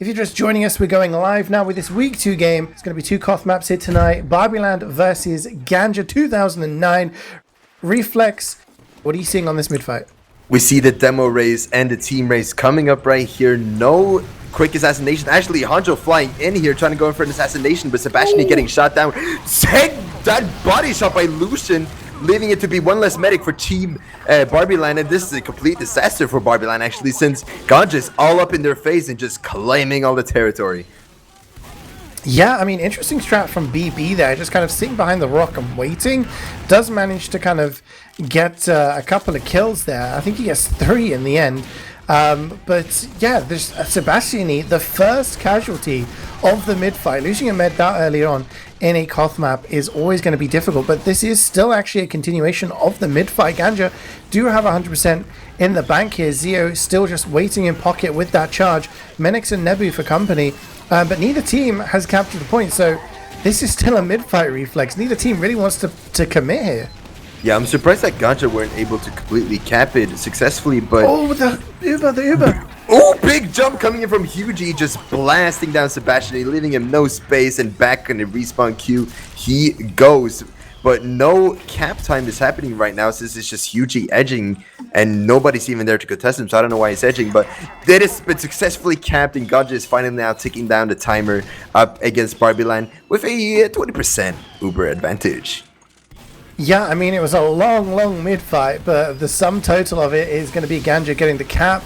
If you're just joining us, we're going live now with this week 2 game. It's going to be 2 Koth maps here tonight. BarbieLand versus GANJA 2009. Refleks, what are you seeing on this mid fight? We see the demo race and the team race coming up right here. No quick assassination. Actually, Hanjo flying in here, trying to go in for an assassination, but Sebastian getting shot down. That body shot by Lucian, leaving it to be one less medic for Team BarbieLand, and this is a complete disaster for BarbieLand actually, since GANJA is all up in their face and just claiming all the territory. Yeah, I mean, interesting strat from BB there, just kind of sitting behind the rock and waiting. Does manage to kind of get a couple of kills there. I think he gets 3 in the end. But yeah, there's Sebastian, the first casualty of the mid fight. Losing a med that early on in a Koth map is always going to be difficult, but this is still actually a continuation of the mid fight. GANJA do have 100% in the bank here. Zeo still just waiting in pocket with that charge. Menix and Nebu for company, but neither team has captured the point, so this is still a mid fight, Refleks. Neither team really wants to commit here. Yeah, I'm surprised that GANJA weren't able to completely cap it successfully, but... Oh, the Uber! Oh, big jump coming in from Hughie, just blasting down Sebastian, leaving him no space, and back in the respawn queue he goes. But no cap time is happening right now, since it's just Hughie edging, and nobody's even there to contest him, so I don't know why he's edging, but that has been successfully capped, and GANJA is finally now ticking down the timer up against BarbieLand with a 20% Uber advantage. Yeah, I mean, it was a long mid fight, but the sum total of it is going to be GANJA getting the cap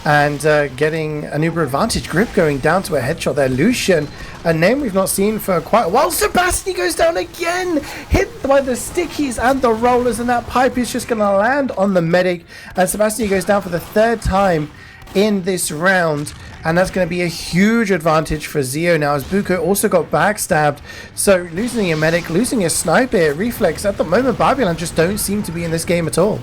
and getting an Uber advantage. Grip going down to a headshot there. Lucian, a name we've not seen for quite a while. Sebastian goes down again, hit by the stickies and the rollers, and that pipe is just going to land on the medic. And Sebastian goes down for the 3rd time in this round, and that's going to be a huge advantage for Zeo now, as Buko also got backstabbed. So losing a medic, losing a sniper, Refleks, at the moment BarbieLand just don't seem to be in this game at all.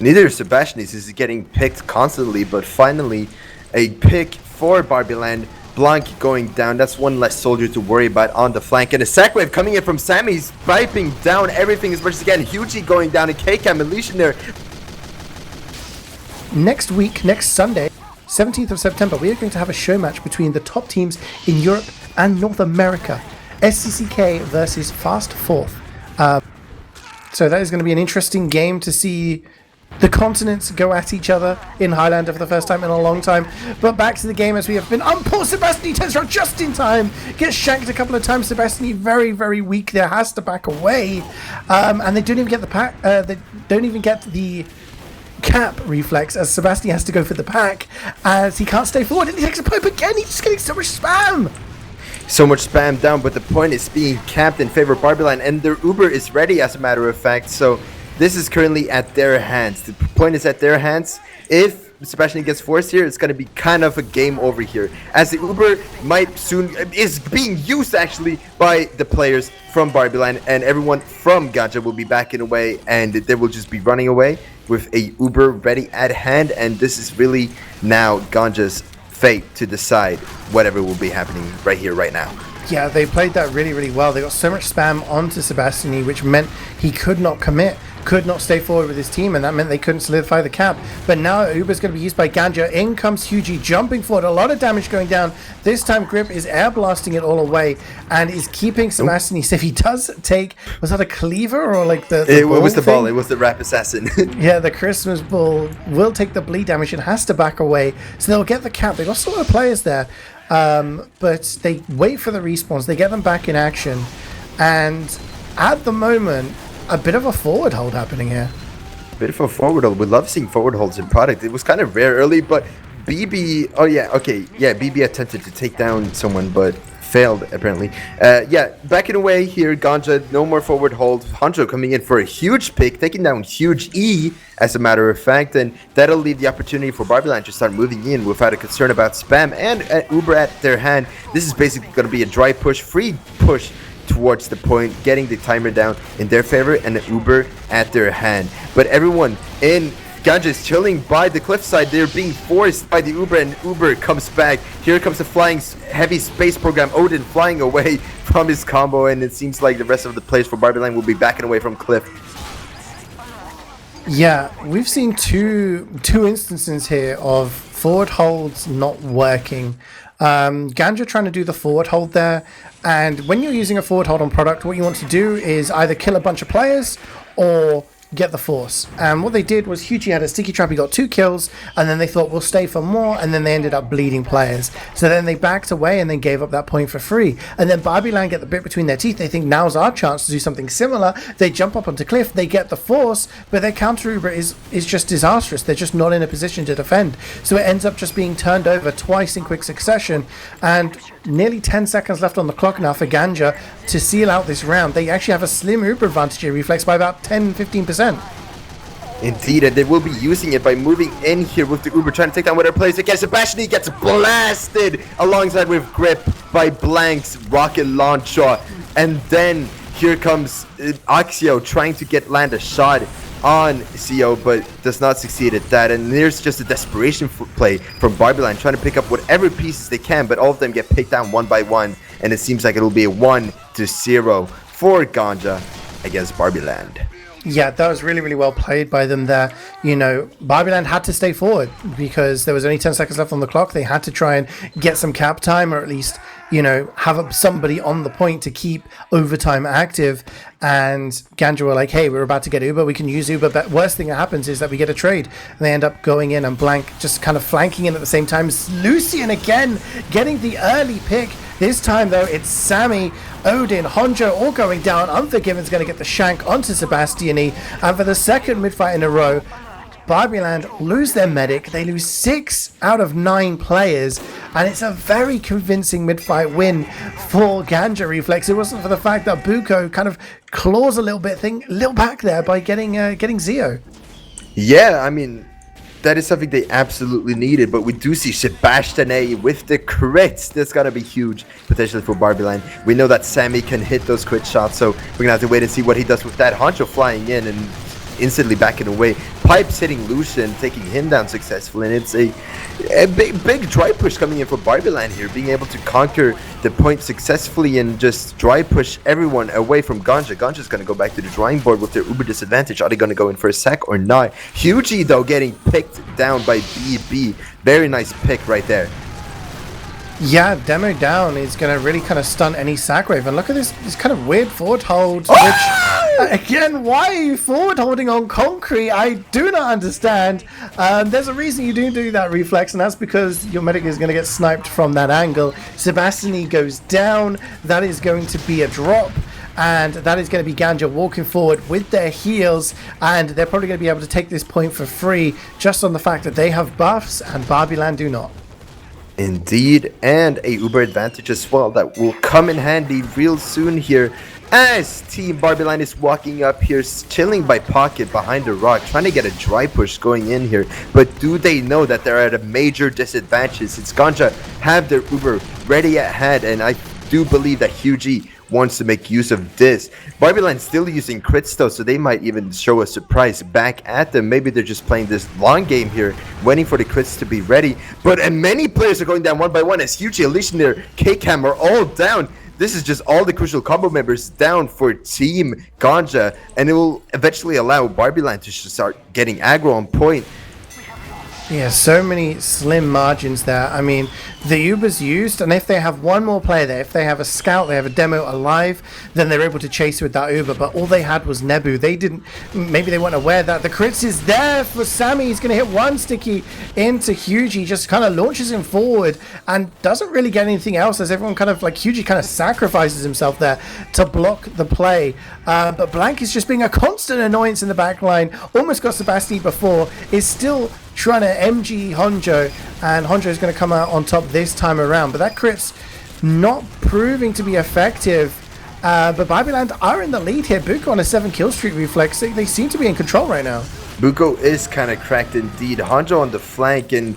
Neither Sebastian is getting picked constantly, but finally a pick for BarbieLand. Blanc going down, that's one less soldier to worry about on the flank, and a sack wave coming in from Sammy, he's wiping down everything as much as again. Hughie going down, and KCam and Lucian there. Next week, next Sunday, 17th of September, we are going to have a show match between the top teams in Europe and North America. SCCK versus Fast Fourth. So that is going to be an interesting game to see the continents go at each other in Highlander for the first time in a long time. But back to the game, as we have been. Poor Sebastian turns around just in time. Gets shanked a couple of times. Sebastian very weak there. Has to back away. And they don't even get the pack. They don't even get the cap, Refleks, as Sebastian has to go for the pack as he can't stay forward, and he takes a pipe again. He's just getting so much spam. So much spam down, but the point is being capped in favor of BarbieLand, and their Uber is ready, as a matter of fact. So this is currently at their hands. The point is at their hands. If Sebastian gets forced here, it's going to be kind of a game over here, as the Uber might soon is being used actually by the players from BarbieLand, and everyone from GANJA will be backing away, and they will just be running away with a Uber ready at hand. And this is really now GANJA's fate to decide whatever will be happening right here, right now. Yeah, they played that really well. They got so much spam onto Sebastian, which meant he could not commit, could not stay forward with his team, and that meant they couldn't solidify the cap. But now Uber's going to be used by GANJA. In comes Hughie, jumping forward, a lot of damage going down. This time Grip is air blasting it all away and is keeping Sebastian safe. He does take, was that a cleaver or like the it was the ball, it was the rap assassin. Yeah, the Christmas ball will take the bleed damage and has to back away, so they'll get the cap. They lost a lot of players there, but they wait for the respawns, they get them back in action, and at the moment a bit of a forward hold happening here. Bit of a forward hold. We love seeing forward holds in product. It was kind of rare early, but BB, BB attempted to take down someone, but failed apparently. Backing away here, GANJA, no more forward hold. Hanjo coming in for a huge pick, taking down huge E, as a matter of fact, and that'll leave the opportunity for BarbieLand to start moving in without a concern about spam, and Uber at their hand. This is basically going to be a dry push, free push towards the point, getting the timer down in their favor, and the Uber at their hand. But everyone in GANJA is chilling by the cliffside. They're being forced by the Uber, and Uber comes back. Here comes the flying heavy space program. Odin flying away from his combo, and it seems like the rest of the players for BarbieLand will be backing away from Cliff. Yeah, we've seen two instances here of forward holds not working. GANJA trying to do the forward hold there, and when you're using a forward hold on product, what you want to do is either kill a bunch of players or get the force. And what they did was CeeJaey had a sticky trap, he got 2 kills, and then they thought we'll stay for more, and then they ended up bleeding players. So then they backed away and then gave up that point for free. And then BarbieLand get the bit between their teeth, they think now's our chance to do something similar. They jump up onto cliff, they get the force, but their counter Uber is just disastrous. They're just not in a position to defend. So it ends up just being turned over twice in quick succession, and nearly 10 seconds left on the clock now for GANJA to seal out this round. They actually have a slim Uber advantage here, Refleks, by about 10-15%. Indeed, and they will be using it by moving in here with the Uber, trying to take down whatever players they get. Sebastian, he gets blasted alongside with Grip by Blank's rocket launcher. And then here comes Axio trying to land a shot on CO, but does not succeed at that. And there's just a desperation play from BarbieLand, trying to pick up whatever pieces they can, but all of them get picked down one by one. And it seems like it'll be a 1-0 for GANJA against BarbieLand. Yeah, that was really, really well played by them there. You know, BarbieLand had to stay forward because there was only 10 seconds left on the clock. They had to try and get some cap time, or at least, you know, have somebody on the point to keep overtime active. And GANJA were like, hey, we're about to get Uber. We can use Uber. But worst thing that happens is that we get a trade. And they end up going in and Blank just kind of flanking in at the same time. Lucian again getting the early pick. This time, though, it's Sammy, Odin, Honjo all going down. Unforgiven's going to get the shank onto Sebastiani. And for the second mid-fight in a row, BarbieLand lose their medic. They lose 6 out of 9 players. And it's a very convincing mid-fight win for GANJA, Refleks. It wasn't for the fact that Buko kind of claws a little back there by getting Zeo. Yeah, I mean, that is something they absolutely needed, but we do see Sebastian with the crits. That's gotta be huge, potentially for BarbieLand. We know that Sammy can hit those crit shots, so we're gonna have to wait and see what he does with that. Honcho flying in and instantly backing away. Pipes hitting Lucian, taking him down successfully, and it's a big dry push coming in for BarbieLand here, being able to conquer the point successfully and just dry push everyone away from GANJA. GANJA's going to go back to the drawing board with their Uber disadvantage. Are they going to go in for a sack or not? CeeJaey, though, getting picked down by BB. Very nice pick right there. Yeah, demo down is going to really kind of stun any sack wave. And look at this kind of weird forward hold, which, again, why are you forward holding on concrete? I do not understand. There's a reason you do that, Refleks, and that's because your medic is going to get sniped from that angle. Sebastiani goes down. That is going to be a drop. And that is going to be GANJA walking forward with their heals, and they're probably going to be able to take this point for free just on the fact that they have buffs and BarbieLand do not. Indeed, and a Uber advantage as well that will come in handy real soon here as Team BarbieLand is walking up here, chilling by pocket behind the rock, trying to get a dry push going in here. But do they know that they're at a major disadvantage since GANJA have their Uber ready at hand, and I do believe that CeeJaey wants to make use of this. BarbieLand still using crits though, so they might even show a surprise back at them. Maybe they're just playing this long game here, waiting for the crits to be ready. But many players are going down one by one as CeeJaey, Alicia, and their K-Cam are all down. This is just all the crucial combo members down for Team GANJA, and it will eventually allow BarbieLand to start getting aggro on point. Yeah, so many slim margins there. I mean, the Uber's used, and if they have one more player there, if they have a scout, they have a demo alive, then they're able to chase with that Uber. But all they had was Nebu. They didn't, maybe they weren't aware that the crits is there for Sammy. He's going to hit one sticky into CeeJaey, just kind of launches him forward and doesn't really get anything else as everyone kind of, like, CeeJaey kind of sacrifices himself there to block the play. But Blank is just being a constant annoyance in the back line. Almost got Sebastian before, is still trying to MG Honjo, and Honjo is going to come out on top this time around, but that crit's not proving to be effective. But BarbieLand are in the lead here. Buko on a 7 kill streak, Refleks. They seem to be in control right now. Buko is kind of cracked indeed. Honjo on the flank, and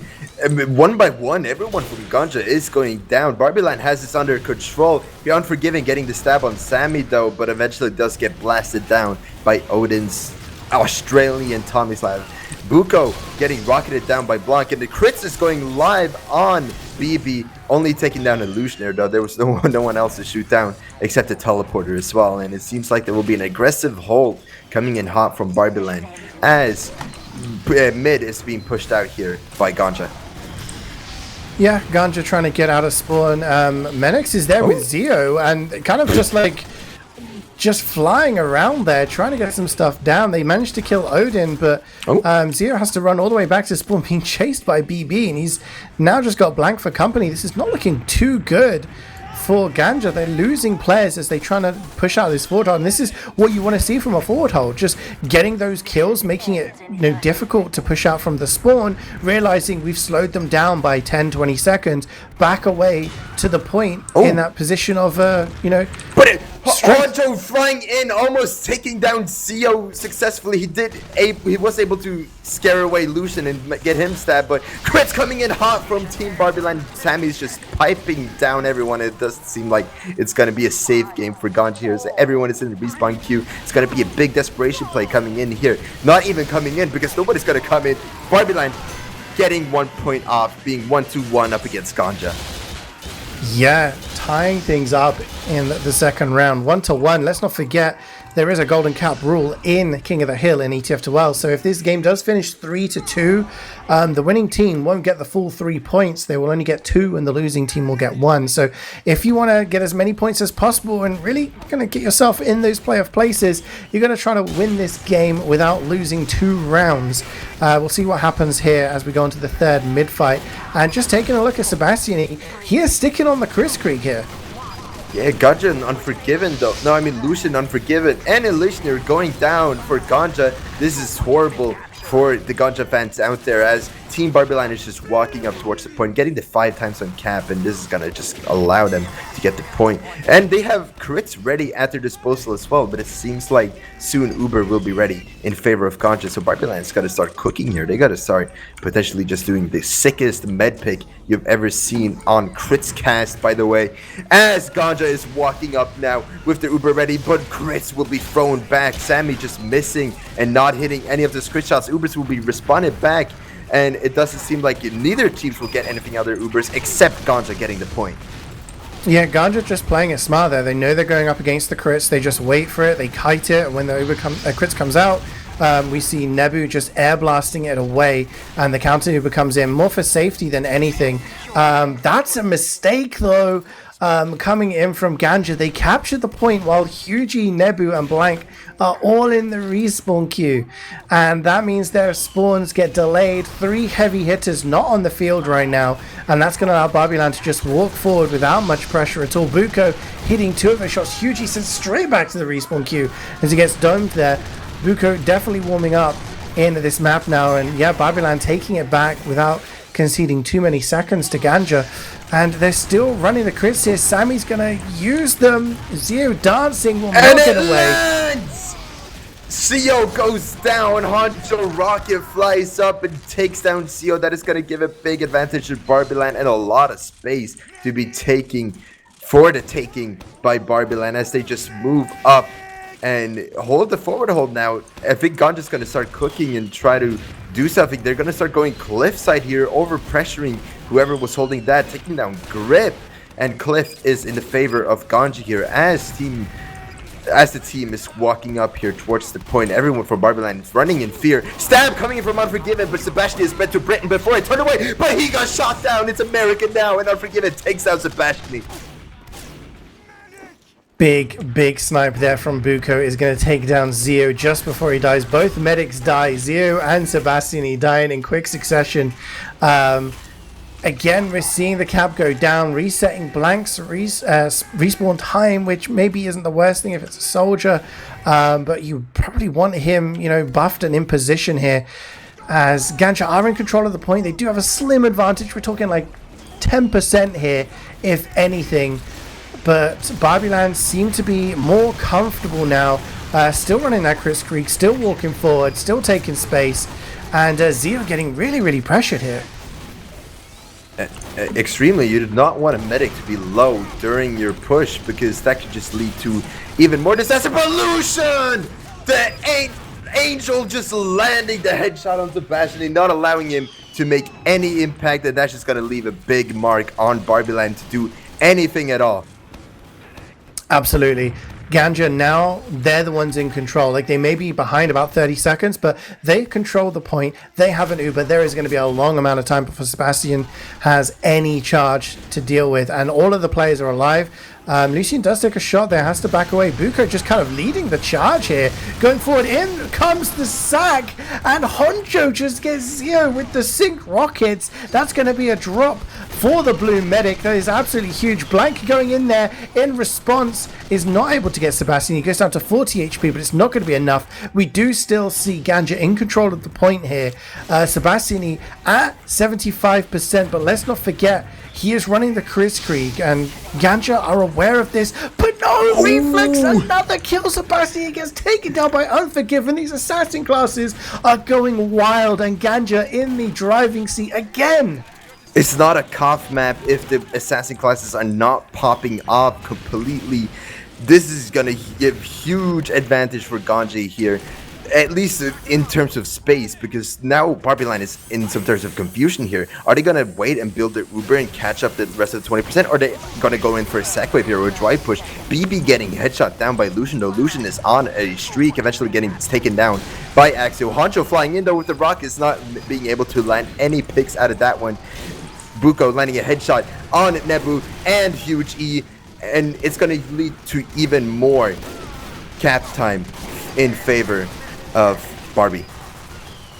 one by one, everyone from GANJA is going down. BarbieLand has this under control. Be Unforgiven getting the stab on Sammy though, but eventually does get blasted down by Odin's Australian Tomislav. Buko getting rocketed down by Blanc, and the crits is going live on BB, only taking down Illusionaire though. There was no one else to shoot down except the teleporter as well, and it seems like there will be an aggressive hold coming in hot from BarbieLand as mid is being pushed out here by GANJA. Yeah, GANJA trying to get out of spawn. Menix is there with Zeo and kind of just flying around there, trying to get some stuff down. They managed to kill Odin, but Zeo has to run all the way back to spawn, being chased by BB, and he's now just got blank for company. This is not looking too good for GANJA. They're losing players as they try to push out this forward hold, and this is what you want to see from a forward hold, just getting those kills, making it difficult to push out from the spawn, realizing we've slowed them down by 10-20 seconds, back away to the point in that position of But Honjo flying in, almost taking down Zeo successfully. He was able to scare away Lucian and get him stabbed, but Kritz coming in hot from Team BarbieLand. Sammy's just piping down everyone. It doesn't seem like it's going to be a safe game for GANJA here, so everyone is in the respawn queue. It's going to be a big desperation play coming in here. Not even coming in, because nobody's going to come in. BarbieLand getting 1 point off, being 1-1 up against GANJA. Yeah, tying things up in the second round, 1-1. Let's not forget there is a golden cap rule in King of the Hill in ETF2L. So if this game does finish 3-2, the winning team won't get the full 3 points. They will only get 2, and the losing team will get 1. So if you want to get as many points as possible and really going to get yourself in those playoff places, you're going to try to win this game without losing 2 rounds. We'll see what happens here as we go into the third mid fight. And just taking a look at Sebastian, he is sticking on the Chris Creek here. Yeah, GANJA and Unforgiven though. No, I mean Lucian, Unforgiven, and Elishner going down for GANJA. This is horrible for the GANJA fans out there, as Team BarbieLand is just walking up towards the point, getting the 5 times on cap, and this is gonna just allow them to get the point. And they have crits ready at their disposal as well, but it seems like soon Uber will be ready in favor of GANJA, so BarbieLand's gotta start cooking here. They gotta start potentially just doing the sickest med pick you've ever seen on KritzKast, by the way, as GANJA is walking up now with the Uber ready, but crits will be thrown back. Sammy just missing and not hitting any of the crit shots. Ubers will be responded back, and it doesn't seem like neither teams will get anything out of their Ubers except GANJA getting the point. Yeah, GANJA just playing it smart there. They know they're going up against the crits. They just wait for it. They kite it, and when the crits comes out, we see Nebu just air blasting it away, and the counter Uber comes in more for safety than anything. That's a mistake though. Coming in from GANJA, they captured the point while Hugie, Nebu, and Blank are all in the respawn queue, and that means their spawns get delayed. 3 heavy hitters not on the field right now, and that's going to allow BarbieLand to just walk forward without much pressure at all. Buko hitting 2 of his shots. Hugie sends straight back to the respawn queue as he gets domed there. Buko definitely warming up in this map now, and yeah, BarbieLand taking it back without conceding too many seconds to GANJA, and they're still running the crits here. Sammy's gonna use them. Zeo dancing will not get away. Zeo goes down. Honjo Rocket flies up and takes down Zeo. That is going to give a big advantage to BarbieLand and a lot of space to be taking by BarbieLand as they just move up and hold the forward hold now. I think GANJA's going to start cooking and try to do something. They're going to start going cliffside here, over pressuring whoever was holding that, taking down Grip, and Cliff is in the favor of GANJA here as the team is walking up here towards the point. Everyone from BarbieLand is running in fear. Stab coming in from Unforgiven, but Sebastian is meant to Britain before it turned away, but he got shot down. It's American now, and Unforgiven takes down Sebastian. Big snipe there from Buko is going to take down Zeo just before he dies. Both medics die. Zeo and Sebastian dying in quick succession. Again, we're seeing the cap go down, resetting Blank's respawn time, which maybe isn't the worst thing if it's a soldier, but you probably want him, buffed and in position here. As GANJA are in control of the point, they do have a slim advantage. We're talking like 10% here, if anything. But BarbieLand seem to be more comfortable now, still running that Chris Creek, still walking forward, still taking space, and Zeo getting really pressured here. Extremely. You did not want a medic to be low during your push, because that could just lead to even more disaster. Pollution! The Angel just landing the headshot on Sebastian and not allowing him to make any impact, and that's just going to leave a big mark on BarbieLand to do anything at all. Absolutely. GANJA now, they're the ones in control. Like, they may be behind about 30 seconds, but they control the point. They have an Uber. There is going to be a long amount of time before Sebastian has any charge to deal with, and all of the players are alive. Lucien does take a shot there, has to back away. Buko just kind of leading the charge here. Going forward, in comes the sack, and Honcho just gets zero with the sync rockets. That's going to be a drop for the blue medic. That is absolutely huge. Blank going in there in response is not able to get Sebastian. He goes down to 40 HP, but it's not going to be enough. We do still see GANJA in control of the point here. Sebastian at 75%, but let's not forget, he is running the Kritzkrieg, and GANJA are aware of this, but no, Refleks, another kill. Sebastian gets taken down by Unforgiven. These assassin classes are going wild, and GANJA in the driving seat again. It's not a cough map if the assassin classes are not popping off completely. This is going to give huge advantage for GANJA here, at least in terms of space, because now BarbieLand is in some terms of confusion here. Are they going to wait and build their Uber and catch up the rest of the 20%? Or are they going to go in for a sack wave here or a drive push? BB getting headshot down by Lucien, though. Lucien is on a streak, eventually getting taken down by Axio. Honcho flying in, though, with the rockets, not being able to land any picks out of that one. Buko landing a headshot on Nebu and Huge E, and it's going to lead to even more cap time in favor of Barbie.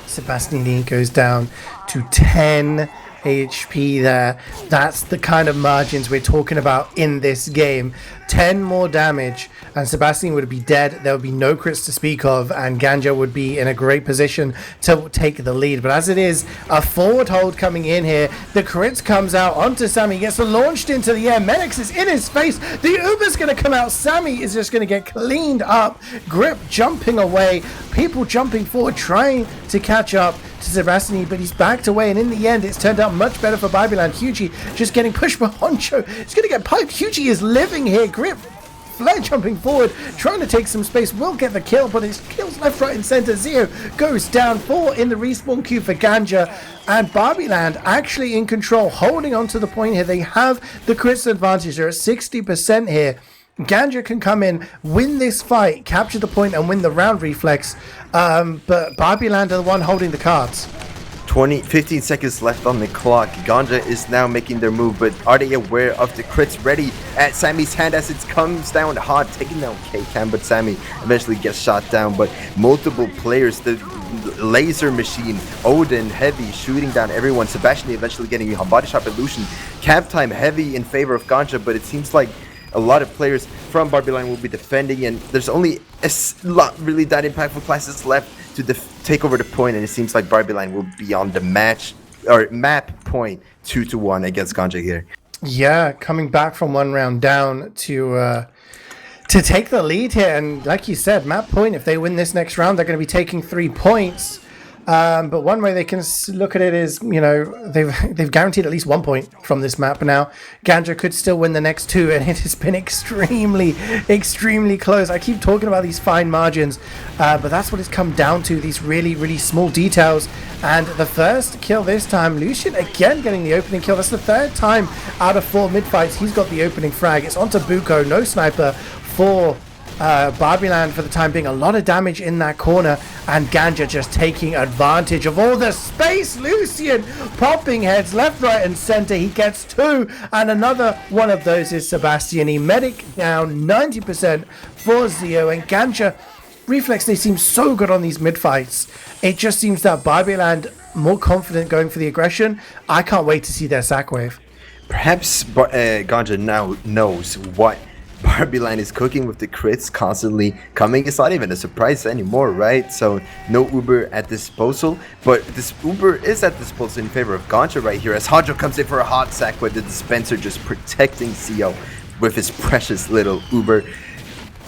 Sebastian goes down to 10 HP there. That's the kind of margins we're talking about in this game. 10 more damage and Sebastian would be dead. There would be no crits to speak of, and GANJA would be in a great position to take the lead. But as it is, a forward hold coming in here. The crits comes out onto Sammy, gets launched into the air. Menix is in his face. The Uber's going to come out. Sammy is just going to get cleaned up. Grip jumping away. People jumping forward, trying to catch up to Sebastian, but he's backed away, and in the end it's turned out much better for BarbieLand. Hugie just getting pushed by Honcho. He's going to get piped. Hugie is living here. Grip flare jumping forward, trying to take some space, will get the kill, but his kills left, right and center. Zio goes down. 4 in the respawn queue for GANJA, and BarbieLand actually in control, holding on to the point here. They have the crits advantage. They're at 60% here. GANJA can come in, win this fight, capture the point and win the round, Refleks, but BarbieLand are the one holding the cards. 15 seconds left on the clock. GANJA is now making their move, but are they aware of the crits ready at Sammy's hand as it comes down hard, taking down K-Cam, but Sammy eventually gets shot down. But multiple players, the laser machine, Odin, heavy, shooting down everyone. Sebastian eventually getting a body shot by Lucien. Cap time heavy in favor of GANJA, but it seems like a lot of players from BarbieLand will be defending, and there's only a lot really that impactful classes left to take over the point, and it seems like BarbieLand will be on the map point 2-1 against GANJA here. Yeah, coming back from one round down to take the lead here, and like you said, map point, if they win this next round, they're going to be taking 3 points. But one way they can look at it is, you know, they've guaranteed at least 1 point from this map now. GANJA could still win the next 2, and it has been extremely close. I keep talking about these fine margins, but that's what it's come down to, these really small details. And the first kill this time, Lucien again getting the opening kill. That's the 3rd time out of 4 mid-fights he's got the opening frag. It's onto Buko, no sniper for BarbieLand for the time being. A lot of damage in that corner, and GANJA just taking advantage of all the space. Lucien popping heads left, right and center. He gets 2, and another one of those is Sebastian. He medic down 90% for Zio, and GANJA Refleks, they seem so good on these mid fights. It just seems that BarbieLand more confident going for the aggression. I can't wait to see their sack wave. Perhaps GANJA now knows what BarbieLand is cooking with the crits constantly coming. It's not even a surprise anymore, right? So no Uber at disposal, but this Uber is at disposal in favor of GANJA right here, as Honcho comes in for a hot sack with the dispenser just protecting Zio with his precious little Uber.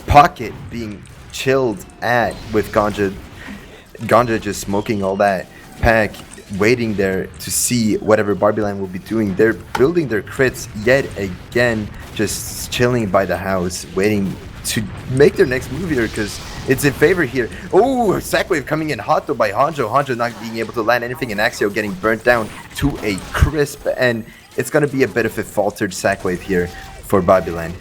Pocket being chilled at with GANJA just smoking all that pack, waiting there to see whatever BarbieLand will be doing. They're building their crits yet again, just chilling by the house, waiting to make their next move here, because it's in favor here. Oh, sack wave coming in hot though by Honcho. Honcho not being able to land anything, and Axio getting burnt down to a crisp, and it's going to be a bit of a faltered sack wave here for BarbieLand.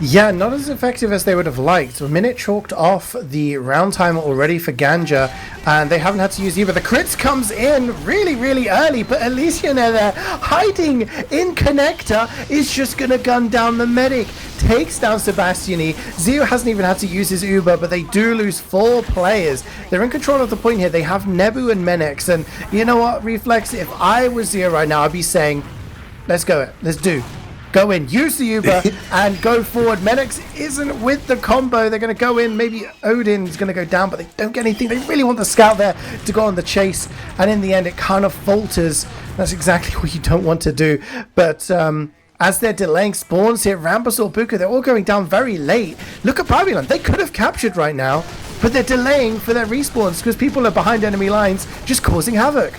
Yeah, not as effective as they would have liked. A minute chalked off the round time already for GANJA, and they haven't had to use either. The crits comes in really, really early, but Elysian there, hiding in connector, is just going to gun down the medic. Takes down Sebastiani. Zeo hasn't even had to use his Uber, but they do lose 4 players. They're in control of the point here. They have Nebu and Menex, and you know what, Refleks, if I was Zeo right now, I'd be saying, let's go, let's do. Go in, use the Uber, and go forward. Menex isn't with the combo. They're going to go in. Maybe Odin's going to go down, but they don't get anything. They really want the scout there to go on the chase. And in the end, it kind of falters. That's exactly what you don't want to do. But as they're delaying spawns here, Rambus or Buka, they're all going down very late. Look at BarbieLand. They could have captured right now, but they're delaying for their respawns because people are behind enemy lines, just causing havoc.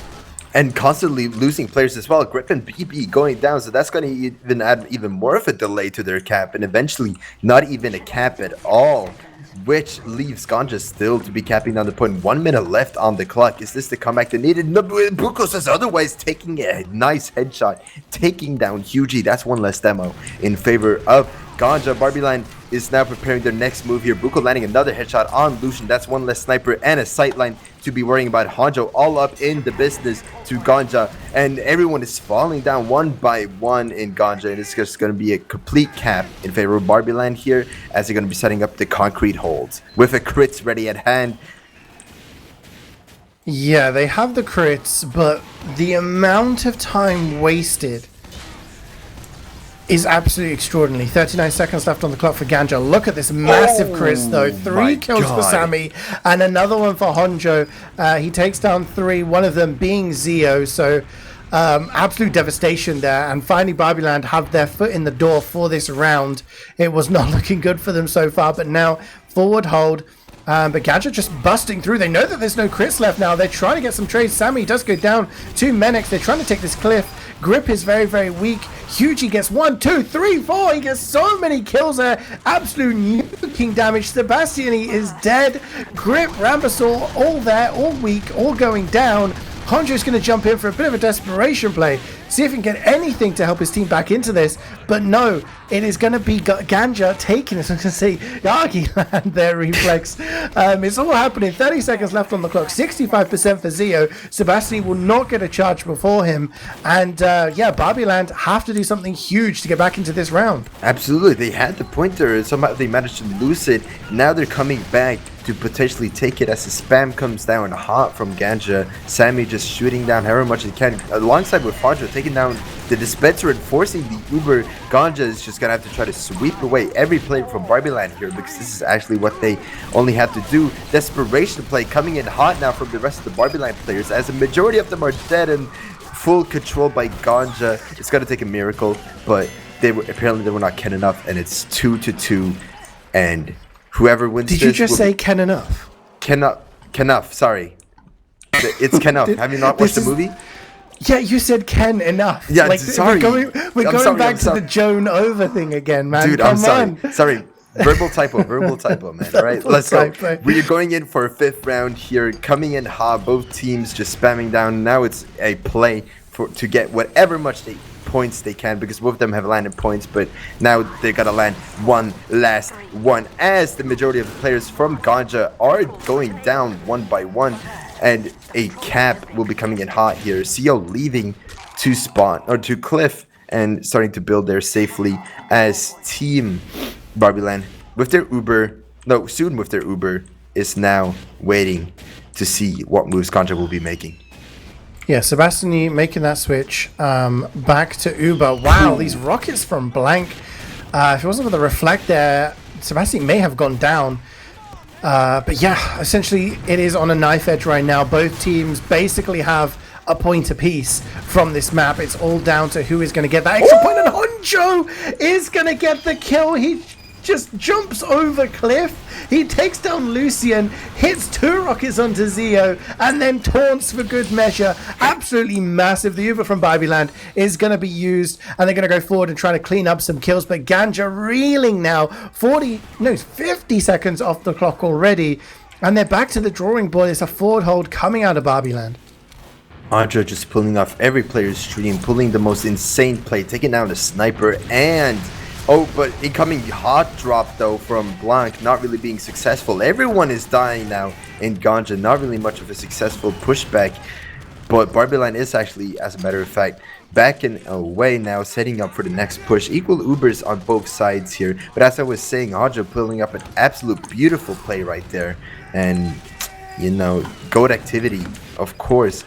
And constantly losing players as well. Grip and BB going down, so that's going to even add even more of a delay to their cap, and eventually not even a cap at all, which leaves GANJA still to be capping down the point. 1 minute left on the clock. Is this the comeback they needed? No, Buko says otherwise, taking a nice headshot, taking down Hugie. That's one less demo in favor of GANJA. BarbieLand is now preparing their next move here. Buko landing another headshot on Lucian. That's one less sniper and a sightline to be worrying about. Hanjo all up in the business to GANJA, and everyone is falling down one by one in GANJA, and it's just going to be a complete cap in favor of BarbieLand here, as they're going to be setting up the concrete holds with a crits ready at hand. Yeah, they have the crits, but the amount of time wasted is absolutely extraordinary. 39 seconds left on the clock for GANJA. Look at this massive Chris, though. 3 kills for Sammy and another one for Honjo. He takes down 3, one of them being Zeo. So absolute devastation there. And finally, BarbieLand have their foot in the door for this round. It was not looking good for them so far, but now forward hold. But GANJA just busting through. They know that there's no crits left now. They're trying to get some trades. Sammy does go down to Menex. They're trying to take this cliff. Grip is very, very weak. Hugie gets 1, 2, 3, 4. He gets so many kills there. Absolute nuking damage. Sebastiani is dead. Grip, Rambasor, all there, all weak, all going down. Honjo's going to jump in for a bit of a desperation play, see if he can get anything to help his team back into this. But no, it is going to be GANJA taking it. I'm going to say Argyland there, Refleks. It's all happening. 30 seconds left on the clock. 65% for Zeo. Sebastian will not get a charge before him. And yeah, BarbieLand have to do something huge to get back into this round. Absolutely. They had the pointer. Somehow they managed to lose it. Now they're coming back to potentially take it as the spam comes down hot from GANJA. Sammy just shooting down however much he can, alongside with Honjo taking down the dispenser and forcing the Uber. GANJA is just gonna have to try to sweep away every player from BarbieLand here, because this is actually what they only have to do. Desperation play coming in hot now from the rest of the BarbieLand players, as a majority of them are dead and full control by GANJA. It's gonna take a miracle, but apparently they were not Ken enough, and it's 2-2, and whoever wins Did you just say Ken enough? Kenuff, sorry. It's Kenuff. Have you not watched the movie? Yeah, you said Ken enough. Yeah, like, sorry. We're going back to the Joan over thing again, man. Dude, I'm sorry. Sorry. Verbal typo, man. All right, let's go. We are going in for a 5th round here. Coming in hot, both teams just spamming down. Now it's a play to get whatever much points they can, because both of them have landed points, but now they gotta land one last one, as the majority of the players from GANJA are going down one by one, and a cap will be coming in hot here. CEO leaving to spawn, or to cliff, and starting to build there safely, as team BarbieLand with their Uber is now waiting to see what moves GANJA will be making. Yeah, Sebastian making that switch back to Uber. Wow, these rockets from Blank. If it wasn't for the reflect there, Sebastian may have gone down. But yeah, essentially it is on a knife edge right now. Both teams basically have a point apiece from this map. It's all down to who is going to get that extra point, and Honjo is going to get the kill. He just jumps over cliff. He takes down Lucian, hits 2 rockets onto Zeo, and then taunts for good measure. Absolutely massive. The Uber from BarbieLand is going to be used, and they're going to go forward and try to clean up some kills. But GANJA reeling now. 50 seconds off the clock already, and they're back to the drawing board. It's a forward hold coming out of BarbieLand. Andra just pulling off every player's stream, pulling the most insane play, taking down the sniper and Oh, but incoming hot drop though from Blanc, not really being successful. Everyone is dying now in GANJA, not really much of a successful pushback. But BarbieLand is actually, as a matter of fact, backing away now, setting up for the next push. Equal Ubers on both sides here. But as I was saying, GANJA pulling up an absolute beautiful play right there. And, you know, GOAT activity, of course.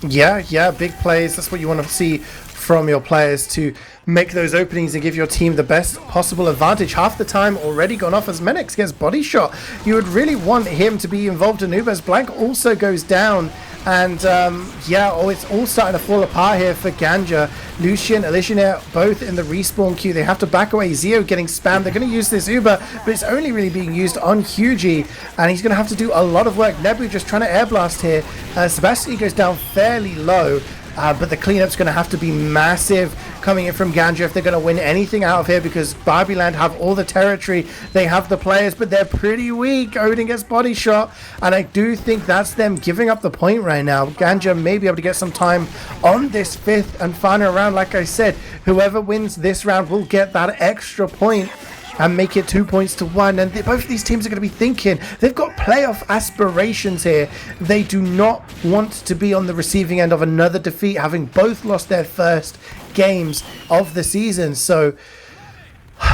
Yeah, big plays. That's what you want to see from your players, to make those openings and give your team the best possible advantage. Half the time already gone off as Menix gets body shot. You would really want him to be involved in Uber as Blank also goes down. And it's all starting to fall apart here for GANJA. Lucian, Elishinair, both in the respawn queue. They have to back away. Zeo getting spammed. They're going to use this Uber, but it's only really being used on Hugie, and he's going to have to do a lot of work. Nebu just trying to air blast here. Sebastian goes down fairly low. But the cleanup's going to have to be massive coming in from GANJA if they're going to win anything out of here, because BarbieLand have all the territory, they have the players, but they're pretty weak. Odin gets body shot, and I do think that's them giving up the point right now. GANJA may be able to get some time on this fifth and final round. Like I said, whoever wins this round will get that extra point and make it 2 points to 1. And both of these teams are going to be thinking they've got playoff aspirations here. They do not want to be on the receiving end of another defeat, having both lost their first games of the season. So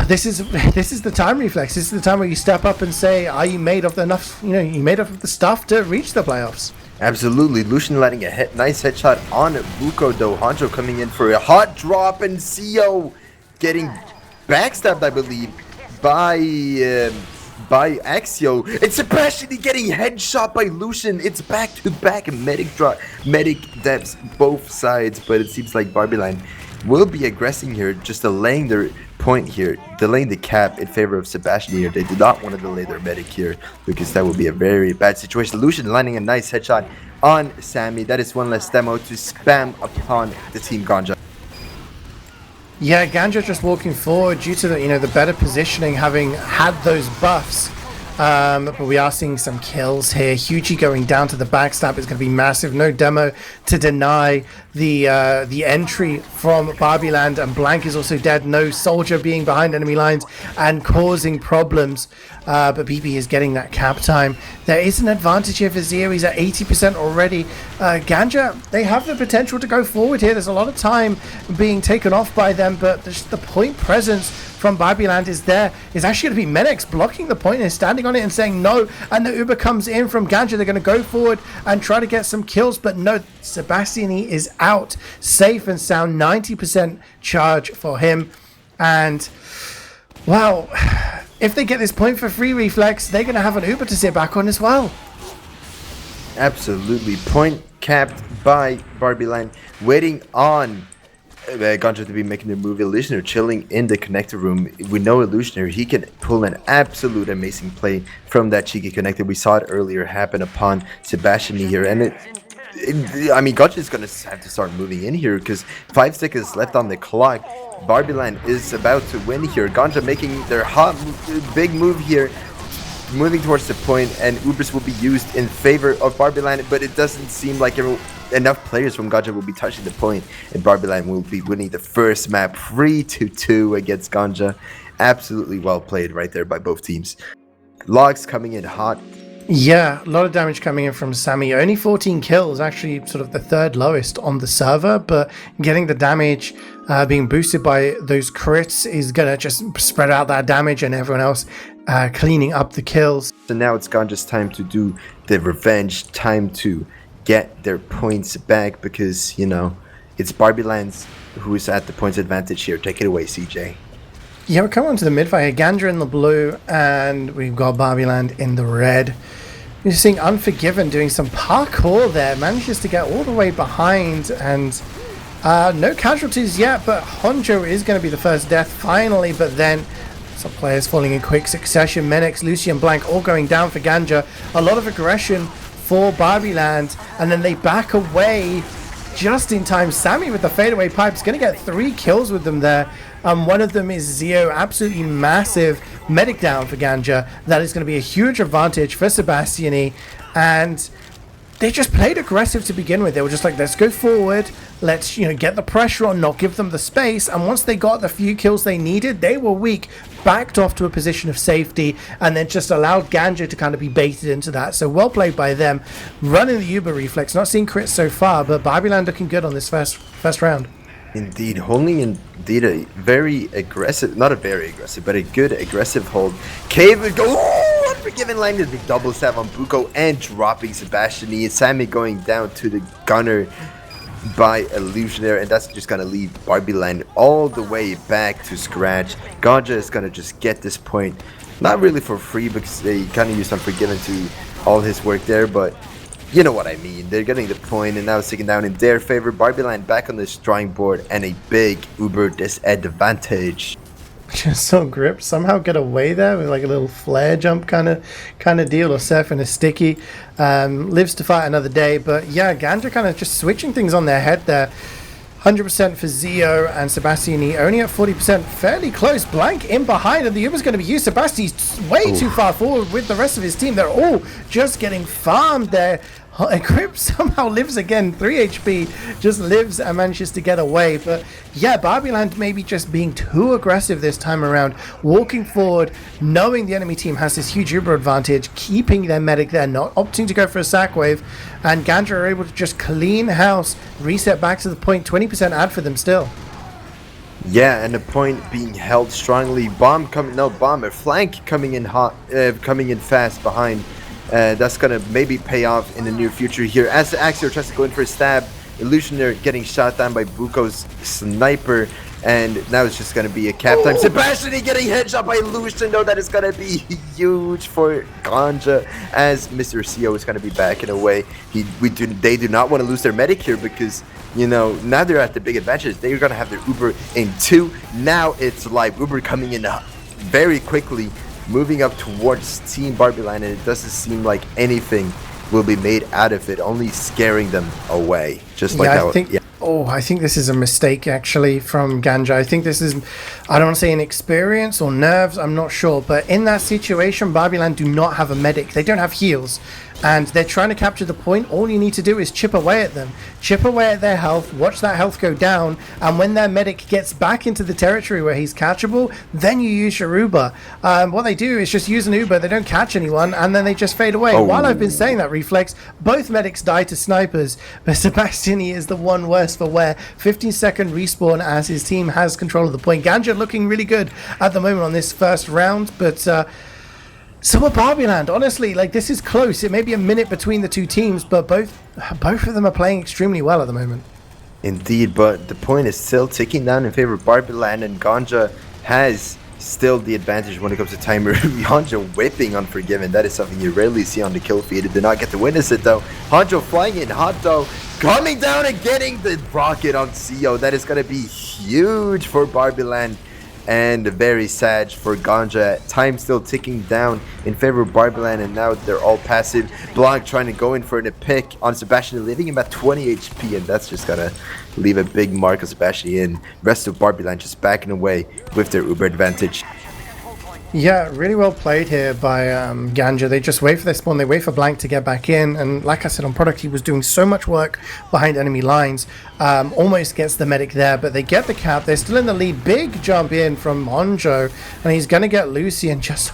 this is the time, Refleks. This is the time where you step up and say, are you made of enough? You know, you made up of the stuff to reach the playoffs. Absolutely. Lucian letting a nice headshot on Buko, though. Hanjo coming in for a hot drop, and CEO getting backstabbed, I believe, by Axio. It's Sebastian getting headshot by Lucian. It's back-to-back medic depths both sides, but it seems like BarbieLand will be aggressing here, just delaying their point here, delaying the cap in favor of Sebastian here. They do not want to delay their medic here, because that would be a very bad situation. Lucian landing a nice headshot on Sammy. That is one less demo to spam upon the team GANJA. Yeah, GANJA just walking forward due to the better positioning, having had those buffs. But we are seeing some kills here. Hugie going down to the backstab is going to be massive. No demo to deny the entry from BarbieLand, and Blank is also dead. No soldier being behind enemy lines and causing problems. But BB is getting that cap time. There is an advantage here for Zeo. He's at 80% already. GANJA, they have the potential to go forward here. There's a lot of time being taken off by them, but the point presence from BarbieLand is there. It's actually going to be Menix blocking the point and standing on it and saying no. And the Uber comes in from GANJA. They're going to go forward and try to get some kills, but no. Sebastiani is out, safe and sound. 90% charge for him. And wow, if they get this point for free, Refleks, they're going to have an Uber to sit back on as well. Absolutely. Point capped by BarbieLand, waiting on GANJA to be making their move. Illusioner chilling in the connector room. We know Illusioner, he can pull an absolute amazing play from that cheeky connector. We saw it earlier happen upon Sebastian here, and GANJA is going to have to start moving in here, because 5 seconds left on the clock. BarbieLand is about to win here. GANJA making their big move here, moving towards the point, and Ubers will be used in favor of BarbieLand, but it doesn't seem like enough players from GANJA will be touching the point, and BarbieLand will be winning the first map 3-2 against GANJA. Absolutely well played right there by both teams. Logs coming in hot. Yeah, a lot of damage coming in from Sammy. Only 14 kills, actually sort of the third lowest on the server, but getting the damage being boosted by those crits is going to just spread out that damage, and everyone else cleaning up the kills. So now it's GANJA's time to do the revenge, time to get their points back, because, it's BarbieLand's who is at the points advantage here. Take it away, CeeJaey. Yeah, we're coming on to the mid-fight here. GANJA in the blue, and we've got BarbieLand in the red. You're seeing Unforgiven doing some parkour there. Manages to get all the way behind, and no casualties yet, but Honjo is going to be the first death finally, but then some players falling in quick succession. Menix, Lucian, Blank all going down for GANJA. A lot of aggression for BarbieLand, and then they back away just in time. Sammy with the fadeaway pipes going to get 3 kills with them there. One of them is Zeo, absolutely massive medic down for GANJA. That is going to be a huge advantage for Sebastiani. And they just played aggressive to begin with. They were just like, let's go forward, let's get the pressure on, not give them the space. And once they got the few kills they needed, they were weak, backed off to a position of safety, and then just allowed GANJA to kind of be baited into that. So well played by them, running the Uber reflex. Not seeing crits so far, but BarbieLand looking good on this first round. Indeed, holding indeed a very aggressive, not a very aggressive, but a good aggressive hold. Cave would go, oh, unforgiven, landed the double stab on Buko and dropping Sebastian E. Sammy going down to the gunner by Illusionaire, and that's just gonna leave BarbieLand all the way back to scratch. GANJA is gonna just get this point, not really for free because they kind of used Unforgiven to all his work there, but you know what I mean. They're getting the point, and now it's taken down in their favor. BarbieLand back on the drawing board, and a big Uber disadvantage. Just so Grip somehow get away there with like a little flare jump kind of deal, or surfing a sticky. Lives to fight another day, but yeah, GANJA kind of just switching things on their head there. 100% for Zio and Sebastian only at 40%, fairly close. Blank in behind, and the Uber's going to be used. Sebastian's way too far forward with the rest of his team. They're all just getting farmed there. Grip somehow lives again, 3 HP, just lives and manages to get away. But yeah, BarbieLand maybe just being too aggressive this time around, walking forward, knowing the enemy team has this huge Uber advantage, keeping their medic there, not opting to go for a sack wave, and GANJA are able to just clean house, reset back to the point, 20% ad for them still. Yeah, and the point being held strongly. Flank coming in hot, coming in fast behind. That's gonna maybe pay off in the near future here as the Axio tries to go in for a stab. Illusionaire getting shot down by Buko's sniper, and now it's just gonna be a cap time. Sebastian getting headshot by Illusion, though that is gonna be huge for GANJA as Mr. CO is gonna be backing away. They do not want to lose their medic here because now they're at the big advantage. They're gonna have their Uber in 2. Now it's live. Uber coming in very quickly, moving up towards Team BarbieLand, and it doesn't seem like anything will be made out of it, only scaring them away. Just like how. I think this is a mistake actually from GANJA. I think this is, I don't want to say inexperience or nerves, I'm not sure, but in that situation, BarbieLand do not have a medic. They don't have heals, and they're trying to capture the point. All you need to do is chip away at them, chip away at their health, watch that health go down, and when their medic gets back into the territory where he's catchable, then you use your Uber. What they do is just use an Uber, they don't catch anyone, and then they just fade away. While I've been saying that, Refleks, both medics die to snipers, but Sebastiani is the one worse for wear. 15-second respawn as his team has control of the point. GANJA looking really good at the moment on this first round, but so are BarbieLand. Honestly, like, this is close. It may be a minute between the two teams, but both of them are playing extremely well at the moment. Indeed, but the point is still ticking down in favor of BarbieLand, and GANJA has still the advantage when it comes to timer. GANJA whipping Unforgiven. That is something you rarely see on the kill feed. It did not get to witness it though. Hanjo flying in hot though, coming down and getting the rocket on CO. That is going to be huge for BarbieLand, and very sad for GANJA. Time still ticking down in favor of BarbieLand, and now they're all passive. Blanc trying to go in for a pick on Sebastian, leaving him at 20 HP, and that's just gonna leave a big mark on Sebastian. Rest of BarbieLand just backing away with their Uber advantage. Yeah, really well played here by GANJA. They just wait for their spawn, they wait for Blank to get back in, and like I said on product, he was doing so much work behind enemy lines, almost gets the medic there, but they get the cap, they're still in the lead. Big jump in from Monjo, and he's gonna get Lucian just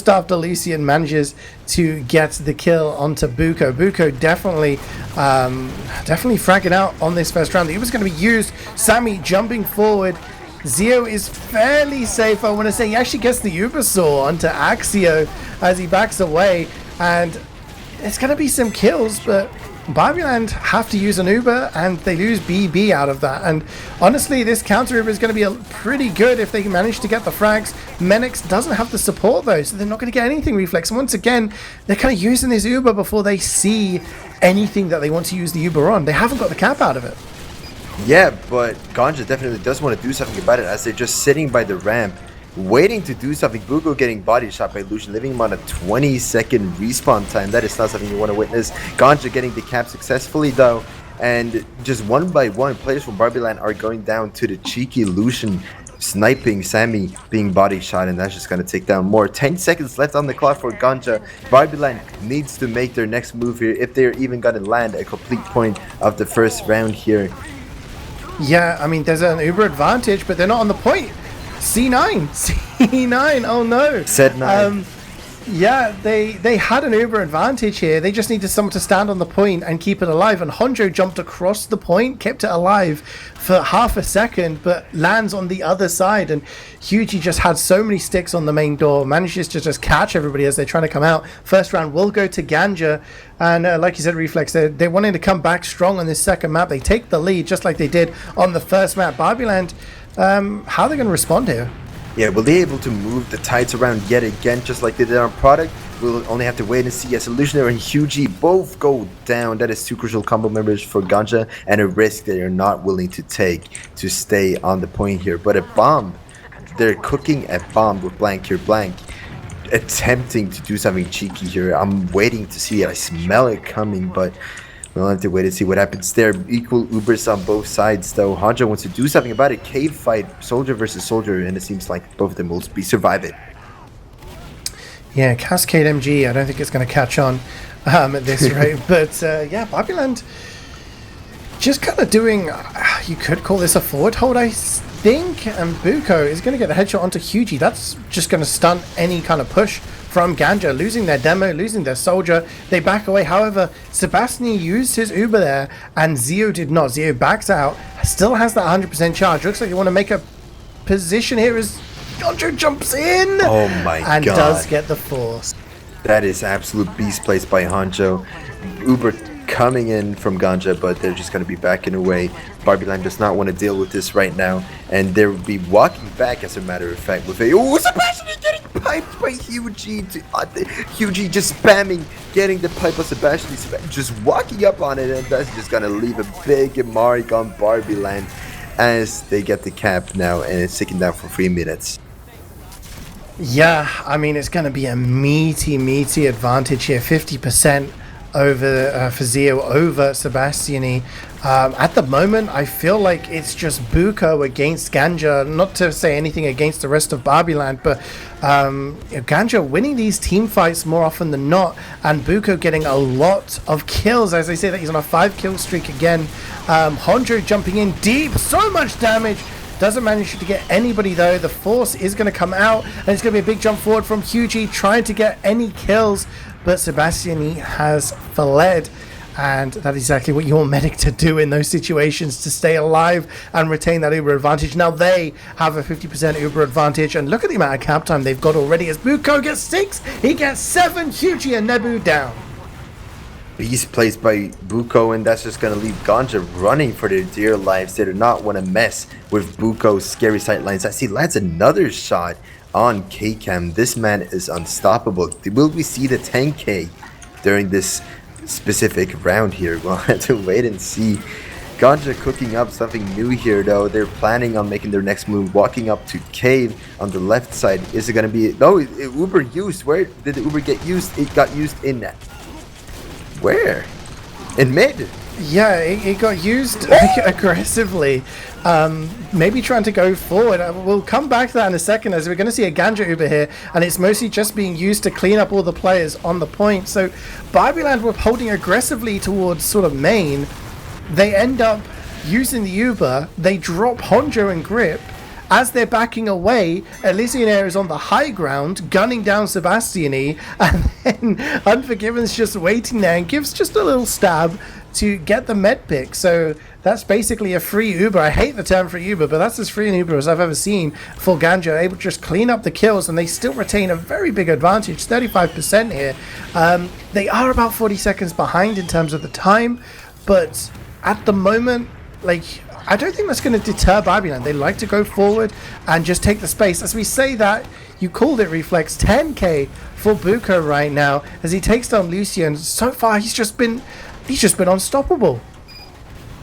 after Lucian manages to get the kill onto Buko. Buko definitely fragging out on this first round. It was going to be used. Sammy jumping forward. Zio is fairly safe. I want to say he actually gets the Uber saw onto Axio as he backs away, and it's going to be some kills, but BarbieLand have to use an Uber, and they lose BB out of that. And honestly, this counter Uber is going to be pretty good if they manage to get the frags. Menix doesn't have the support though, so they're not going to get anything. Refleks, and once again, they're kind of using this Uber before they see anything that they want to use the Uber on. They haven't got the cap out of it. Yeah, but GANJA definitely does want to do something about it, as they're just sitting by the ramp waiting to do something. Buko getting body shot by Lucian, leaving him on a 20-second respawn time. That is not something you want to witness. GANJA getting the cap successfully though, and just one by one, players from BarbieLand are going down to the cheeky Lucian sniping Sammy, being body shot, and that's just gonna take down more. 10 seconds left on the clock for GANJA. BarbieLand needs to make their next move here if they're even gonna land a complete point of the first round here. Yeah, I mean, there's an Uber advantage, but they're not on the point. C9, C9, oh no. Said 9. Yeah, they had an Uber advantage here. They just needed someone to stand on the point and keep it alive. And Honjo jumped across the point, kept it alive for half a second, but lands on the other side. And HugeE just had so many sticks on the main door, manages to just catch everybody as they're trying to come out. First round will go to GANJA. And like you said, Refleks, they're wanting to come back strong on this second map. They take the lead just like they did on the first map. BarbieLand, how are they going to respond here? Yeah, will they able to move the tides around yet again, just like they did on Product? We'll only have to wait and see. As Illusionaire and HugeE both go down. That is two crucial combo members for GANJA, and a risk they are not willing to take to stay on the point here. But a bomb, they're cooking a bomb with Blank here. Blank attempting to do something cheeky here. I'm waiting to see it. I smell it coming, but we'll have to wait and see what happens there. Equal Ubers on both sides, though. Honjo wants to do something about it. Cave fight, soldier versus soldier, and it seems like both of them will be surviving. Yeah, Cascade MG, I don't think it's going to catch on at this rate. But yeah, BarbieLand just kind of doing, you could call this a forward hold, I think. And Buko is going to get a headshot onto HugeE. That's just going to stunt any kind of push from GANJA, losing their demo, losing their soldier. They back away. However, Sebastian used his Uber there, and Zeo did not. Zeo backs out, still has that 100% charge. Looks like they want to make a position here as GANJA jumps in. Oh my god. And does get the force. That is absolute beast place by Honjo. Uber coming in from GANJA, but they're just going to be backing away. BarbieLand does not want to deal with this right now, and they'll be walking back, as a matter of fact, with a... Oh, Sebastian is getting piped by HugeE. HugeE just spamming, getting the pipe of Sebastian, just walking up on it, and that's just going to leave a big mark on BarbieLand as they get the cap now, and it's ticking down for 3 minutes. Yeah, I mean, it's going to be a meaty advantage here. 50% over for Zeo over Sebastiani. At the moment, I feel like it's just Buko against GANJA. Not to say anything against the rest of BarbieLand, but GANJA winning these team fights more often than not, and Buko getting a lot of kills. As I say, that he's on a 5-kill streak again. Honjo jumping in deep, so much damage. Doesn't manage to get anybody though. The force is going to come out, and it's going to be a big jump forward from HugeE trying to get any kills, but Sebastiani has fled, and that is exactly what you want Medic to do in those situations, to stay alive and retain that Uber advantage. Now they have a 50% Uber advantage, and look at the amount of cap time they've got already as Buko gets 6, he gets 7, HugeE and Nebu down. He's placed by Buko, and that's just going to leave GANJA running for their dear lives. They do not want to mess with Buko's scary sightlines. As he lands another shot on K-Cam. This man is unstoppable. Will we see the 10K during this specific round here? We'll have to wait and see. GANJA cooking up something new here, though. They're planning on making their next move, walking up to Cave on the left side. Is it going to be... No, Uber used. Where did the Uber get used? It got used in that. Where? In mid? Yeah, it got used aggressively. Maybe trying to go forward. We'll come back to that in a second, as we're going to see a GANJA Uber here, and it's mostly just being used to clean up all the players on the point. So BarbieLand were holding aggressively towards sort of main. They end up using the Uber. They drop Honjo and Grip. As they're backing away, Illusionaire is on the high ground, gunning down Sebastiani, and then Unforgiven's just waiting there and gives just a little stab to get the med pick. So that's basically a free Uber. I hate the term free Uber, but that's as free an Uber as I've ever seen for GANJA, able to just clean up the kills, and they still retain a very big advantage, 35% here. They are about 40 seconds behind in terms of the time, but at the moment, like, I don't think that's going to deter BarbieLand. They like to go forward and just take the space. As we say that, you called it, Refleks, 10K for Buko right now as he takes down Lucian. So far, he's just been unstoppable.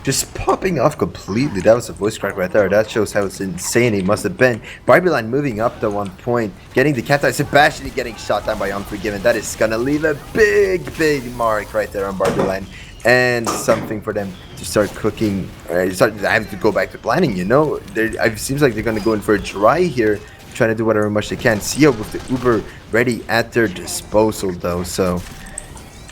Just popping off completely. That was a voice crack right there. That shows how insane he must have been. BarbieLand moving up to 1 point, getting the cat. Sebastian getting shot down by Unforgiven. That is going to leave a big mark right there on BarbieLand. and something for them to start cooking. I have to go back to planning, you know. It seems like they're going to go in for a try here, trying to do whatever much they can. CeeJaey with the Uber ready at their disposal, though. So,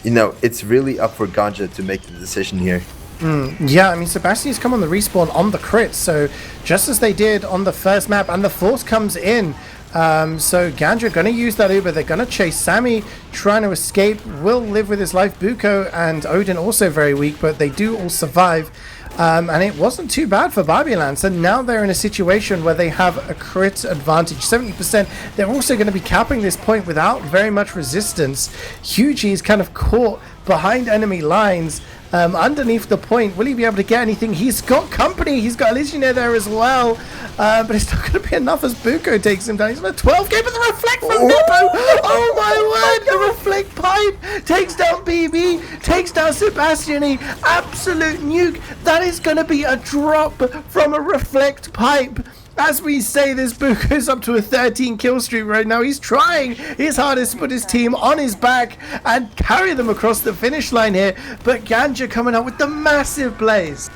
you know, it's really up for GANJA to make the decision here. Yeah, I mean, Sebastian's come on the respawn on the crit, so just as they did on the first map, and the force comes in. So GANJA going to use that Uber. They're going to chase Sammy, trying to escape. Will live with his life. Buko and Odin also very weak, but they do all survive. And it wasn't too bad for BarbieLand. So now they're in a situation where they have a crit advantage, 70%. They're also going to be capping this point without very much resistance. Hugie is kind of caught behind enemy lines. Underneath the point, will he be able to get anything? He's got company. He's got a Legionnaire there as well. But it's not going to be enough as Buko takes him down. He's on a 12k, but the Reflect from Nepo. Oh my word. The Reflect pipe takes down BB, takes down Sebastian. Absolute nuke. That is going to be a drop from a Reflect pipe. As we say this, Buko's up to a 13 kill streak right now. He's trying his hardest to put his team on his back and carry them across the finish line here. But GANJA coming out with the massive plays.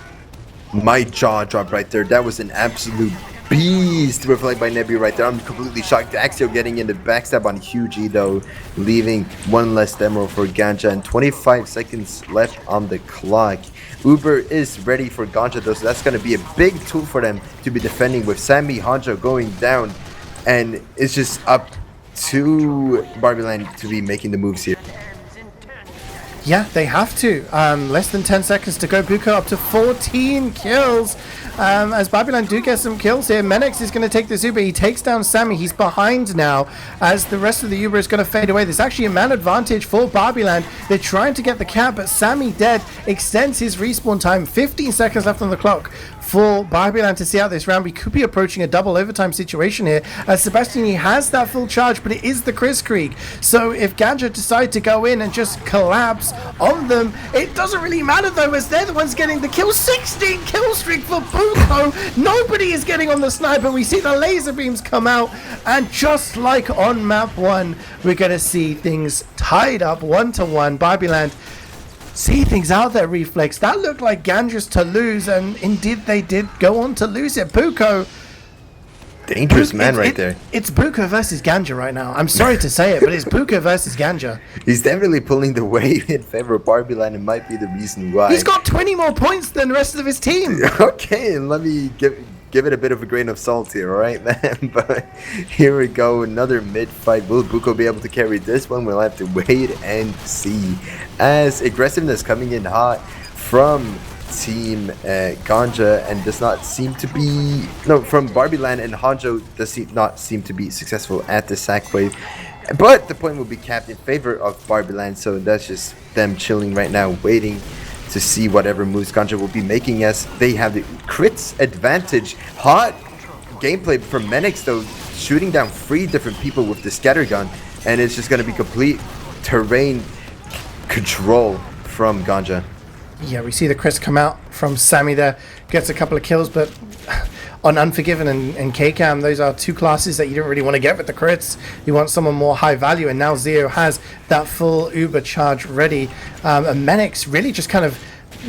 My jaw dropped right there. That was an absolute beast Reflect by Nebi right there. I'm completely shocked. Axio getting in the backstab on Hugie, though, leaving one less demo for GANJA and 25 seconds left on the clock. Uber is ready for GANJA, though, so that's going to be a big tool for them to be defending with Sammy Hanjo going down. And it's just up to BarbieLand to be making the moves here. Yeah, they have to. Less than 10 seconds to go. Buko up to 14 kills. As BarbieLand do get some kills here. Menex is going to take this Uber. He takes down Sammy. He's behind now as the rest of the Uber is going to fade away. There's actually a man advantage for BarbieLand. They're trying to get the cap, but Sammy dead extends his respawn time. 15 seconds left on the clock for BarbieLand to see out this round. We could be approaching a double overtime situation here, as Sebastian has that full charge, but it is the Kritzkrieg. So if GANJA decide to go in and just collapse on them, it doesn't really matter though, as they're the ones getting the kill. 16 kill streak for Buko. Nobody is getting on the sniper. We see the laser beams come out, and just like on map 1, we're going to see things tied up 1-1. BarbieLand see things out there, Refleks. That looked like GANJA's to lose, and indeed they did go on to lose it. Buko, dangerous man right there. It's Buko versus GANJA right now. I'm sorry to say it, but it's Buko versus GANJA. He's definitely pulling the weight in favor of BarbieLand, and might be the reason why. He's got 20 more points than the rest of his team. Okay, and let me give it a bit of a grain of salt here, alright, man? But here we go, another mid-fight. Will Buko be able to carry this one? We'll have to wait and see. As aggressiveness coming in hot from Team GANJA, and does not seem to be... No, from BarbieLand, and Hanjo does not seem to be successful at the sack wave. But the point will be capped in favor of BarbieLand, so that's just them chilling right now, waiting to see whatever moves GANJA will be making, as they have the crits advantage. Hot gameplay from Menex, though, shooting down 3 different people with the scatter gun, and it's just going to be complete terrain control from GANJA. Yeah, we see the crits come out from Sammy there, gets a couple of kills, but on Unforgiven and K-Cam, those are 2 classes that you don't really want to get with the crits. You want someone more high value, and now CeeJaey has that full Uber charge ready. And Menex really just kind of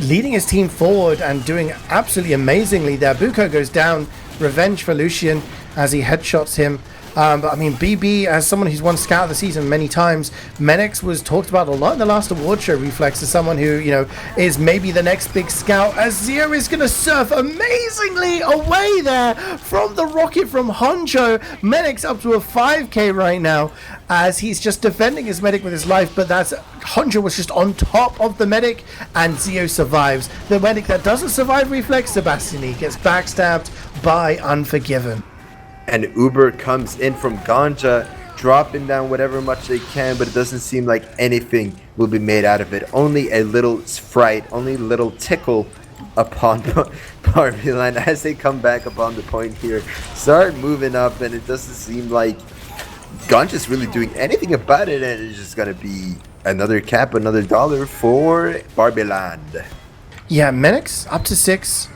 leading his team forward and doing absolutely amazingly there. Buko goes down, revenge for Lucian as he headshots him. But I mean, BB, as someone who's won Scout of the Season many times, Menex was talked about a lot in the last award show. Refleks as someone who, you know, is maybe the next big scout, as CeeJaey is going to surf amazingly away there from the rocket from Hanjo. Menex up to a 5k right now, as he's just defending his medic with his life, but that's Hanjo was just on top of the medic, and CeeJaey survives. The medic that doesn't survive, Refleks, Sebastian, he gets backstabbed by Unforgiven. And Uber comes in from GANJA, dropping down whatever much they can, but it doesn't seem like anything will be made out of it. Only a little fright, only a little tickle upon BarbieLand as they come back upon the point here. Start moving up, and it doesn't seem like GANJA's really doing anything about it, and it's just going to be another cap, another dollar for BarbieLand. Yeah, Menex up to 6.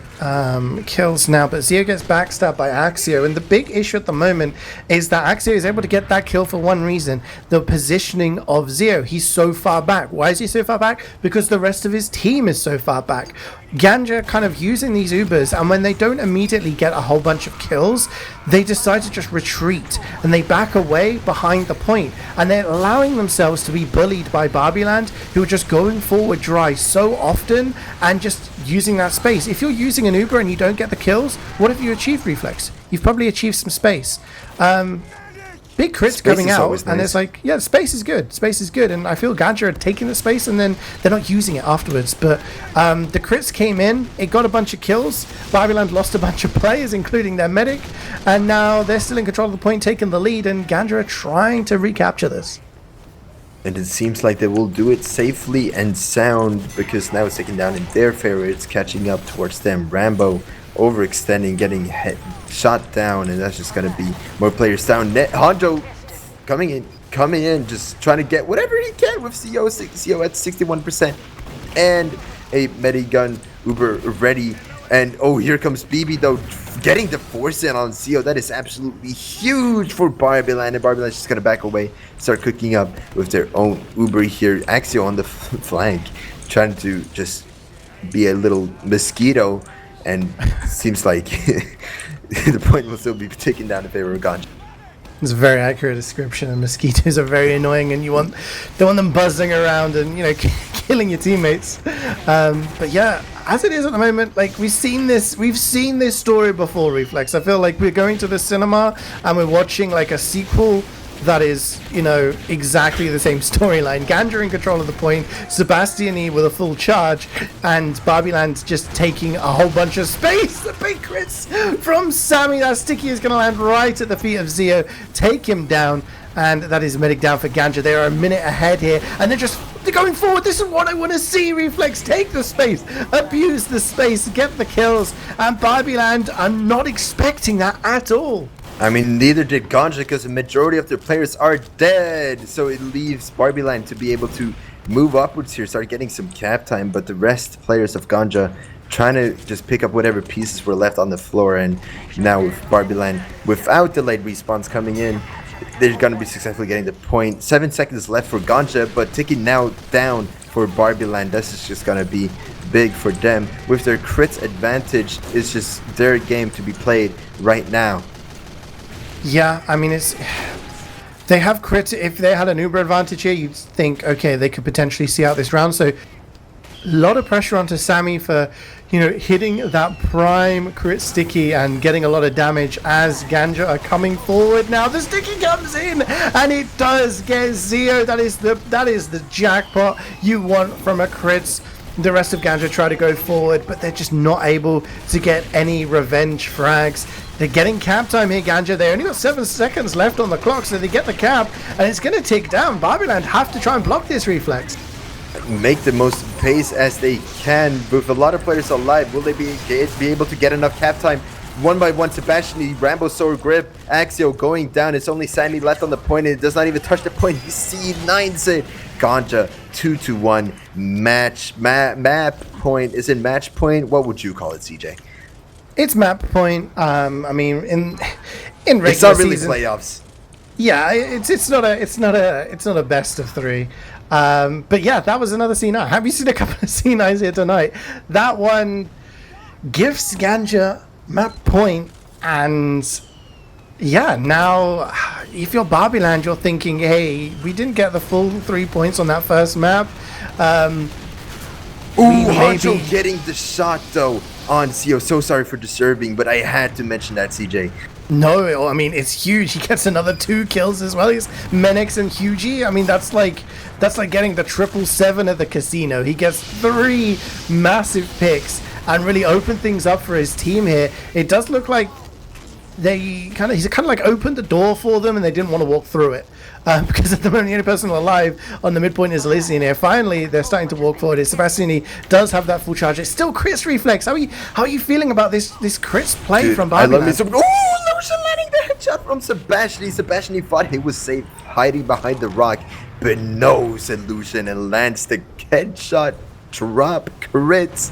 kills now, but Zeo gets backstabbed by Axio, and the big issue at the moment is that Axio is able to get that kill for one reason: the positioning of Zeo. He's so far back. Why is he so far back? Because the rest of his team is so far back. GANJA kind of using these Ubers, and when they don't immediately get a whole bunch of kills, they decide to just retreat and they back away behind the point, and they're allowing themselves to be bullied by BarbieLand, who are just going forward dry so often and just using that space. If you're using an Uber and you don't get the kills, what have you achieved, Refleks? You've probably achieved some space. Big crits coming out, nice. And it's like, yeah, space is good. Space is good, and I feel GANJA are taking the space and then they're not using it afterwards. But the crits came in, it got a bunch of kills. BarbieLand lost a bunch of players, including their medic, and now they're still in control of the point, taking the lead, and GANJA are trying to recapture this. And it seems like they will do it safely and sound, because now it's taken down in their favor. It's catching up towards them. Rambo overextending, getting shot down, and that's just going to be more players down. Hanjo coming in, just trying to get whatever he can with CO at 61%. And a Medigun Uber ready. And oh, here comes BB though, getting the force in on CO. That is absolutely huge for BarbieLand, and BarbieLand's just going to back away, start cooking up with their own Uber here. Axio on the flank, trying to just be a little mosquito, and seems like the point will still be taken down in favor of GANJA. It's a very accurate description, and mosquitoes are very annoying, and don't want them buzzing around and killing your teammates. But yeah, as it is at the moment, like we've seen this story before, Refleks. I feel like we're going to the cinema and we're watching like a sequel that is, exactly the same storyline. GANJA in control of the point, Sebastiani with a full charge, and BarbieLand just taking a whole bunch of space. The big crits from Sammy. That sticky is going to land right at the feet of Zeo, take him down, and that is medic down for GANJA. They are a minute ahead here, and they're going forward. This is what I want to see, Refleks. Take the space, abuse the space, get the kills, and BarbieLand are not expecting that at all. I mean, neither did GANJA, because the majority of their players are dead. So it leaves BarbieLand to be able to move upwards here, start getting some cap time. But the rest players of GANJA trying to just pick up whatever pieces were left on the floor. And now with BarbieLand, without delayed respawns coming in, they're going to be successfully getting the point. 7 seconds left for GANJA, but ticking now down for BarbieLand. This is just going to be big for them. With their crits advantage, it's just their game to be played right now. Yeah, I mean, they have crits. If they had an Uber advantage here, you'd think, okay, they could potentially see out this round. So a lot of pressure onto Sammy for, hitting that prime crit sticky and getting a lot of damage as GANJA are coming forward now. The sticky comes in, and it does get Zeo. That is the jackpot you want from a crits. The rest of GANJA try to go forward, but they're just not able to get any revenge frags. They're getting cap time here, GANJA. They only got 7 seconds left on the clock, so they get the cap, and it's going to tick down. BarbieLand have to try and block this, Refleks. Make the most pace as they can. With a lot of players alive, will they be able to get enough cap time? One by one, Sebastian, Rambo Sword Grip, Axio going down. It's only Sammy left on the point, and it does not even touch the point. He C9s it. GANJA 2-1 map point. Is it match point? What would you call it, CeeJaey? It's map point. I mean, in regular it's not really season, playoffs. Yeah, it's not a best of 3. But yeah, that was another C9. Have you seen a couple of C9s here tonight? That one gives GANJA map point, and yeah, now if you're BarbieLand, you're thinking, hey, we didn't get the full 3 points on that first map. Hanjo getting the shot though on CO. So sorry for disturbing, but I had to mention that, CeeJaey. No, I mean, it's huge. He gets another 2 kills as well. He's Menix and Hugie. I mean, that's like getting the 777 at the casino. He gets 3 massive picks and really open things up for his team here. It does look like he's kind of like opened the door for them, and they didn't want to walk through it. Because at the moment, the only person alive on the midpoint is Elysian here. Finally, they're starting to walk forward. Sebastiani does have that full charge. It's still crits Refleks. How are you feeling about this crits play from BarbieLand? I love me some. Oh, Lucian landing the headshot from Sebastiani. Sebastiani thought he was safe hiding behind the rock, but no, said Lucian, and lands the headshot drop crits.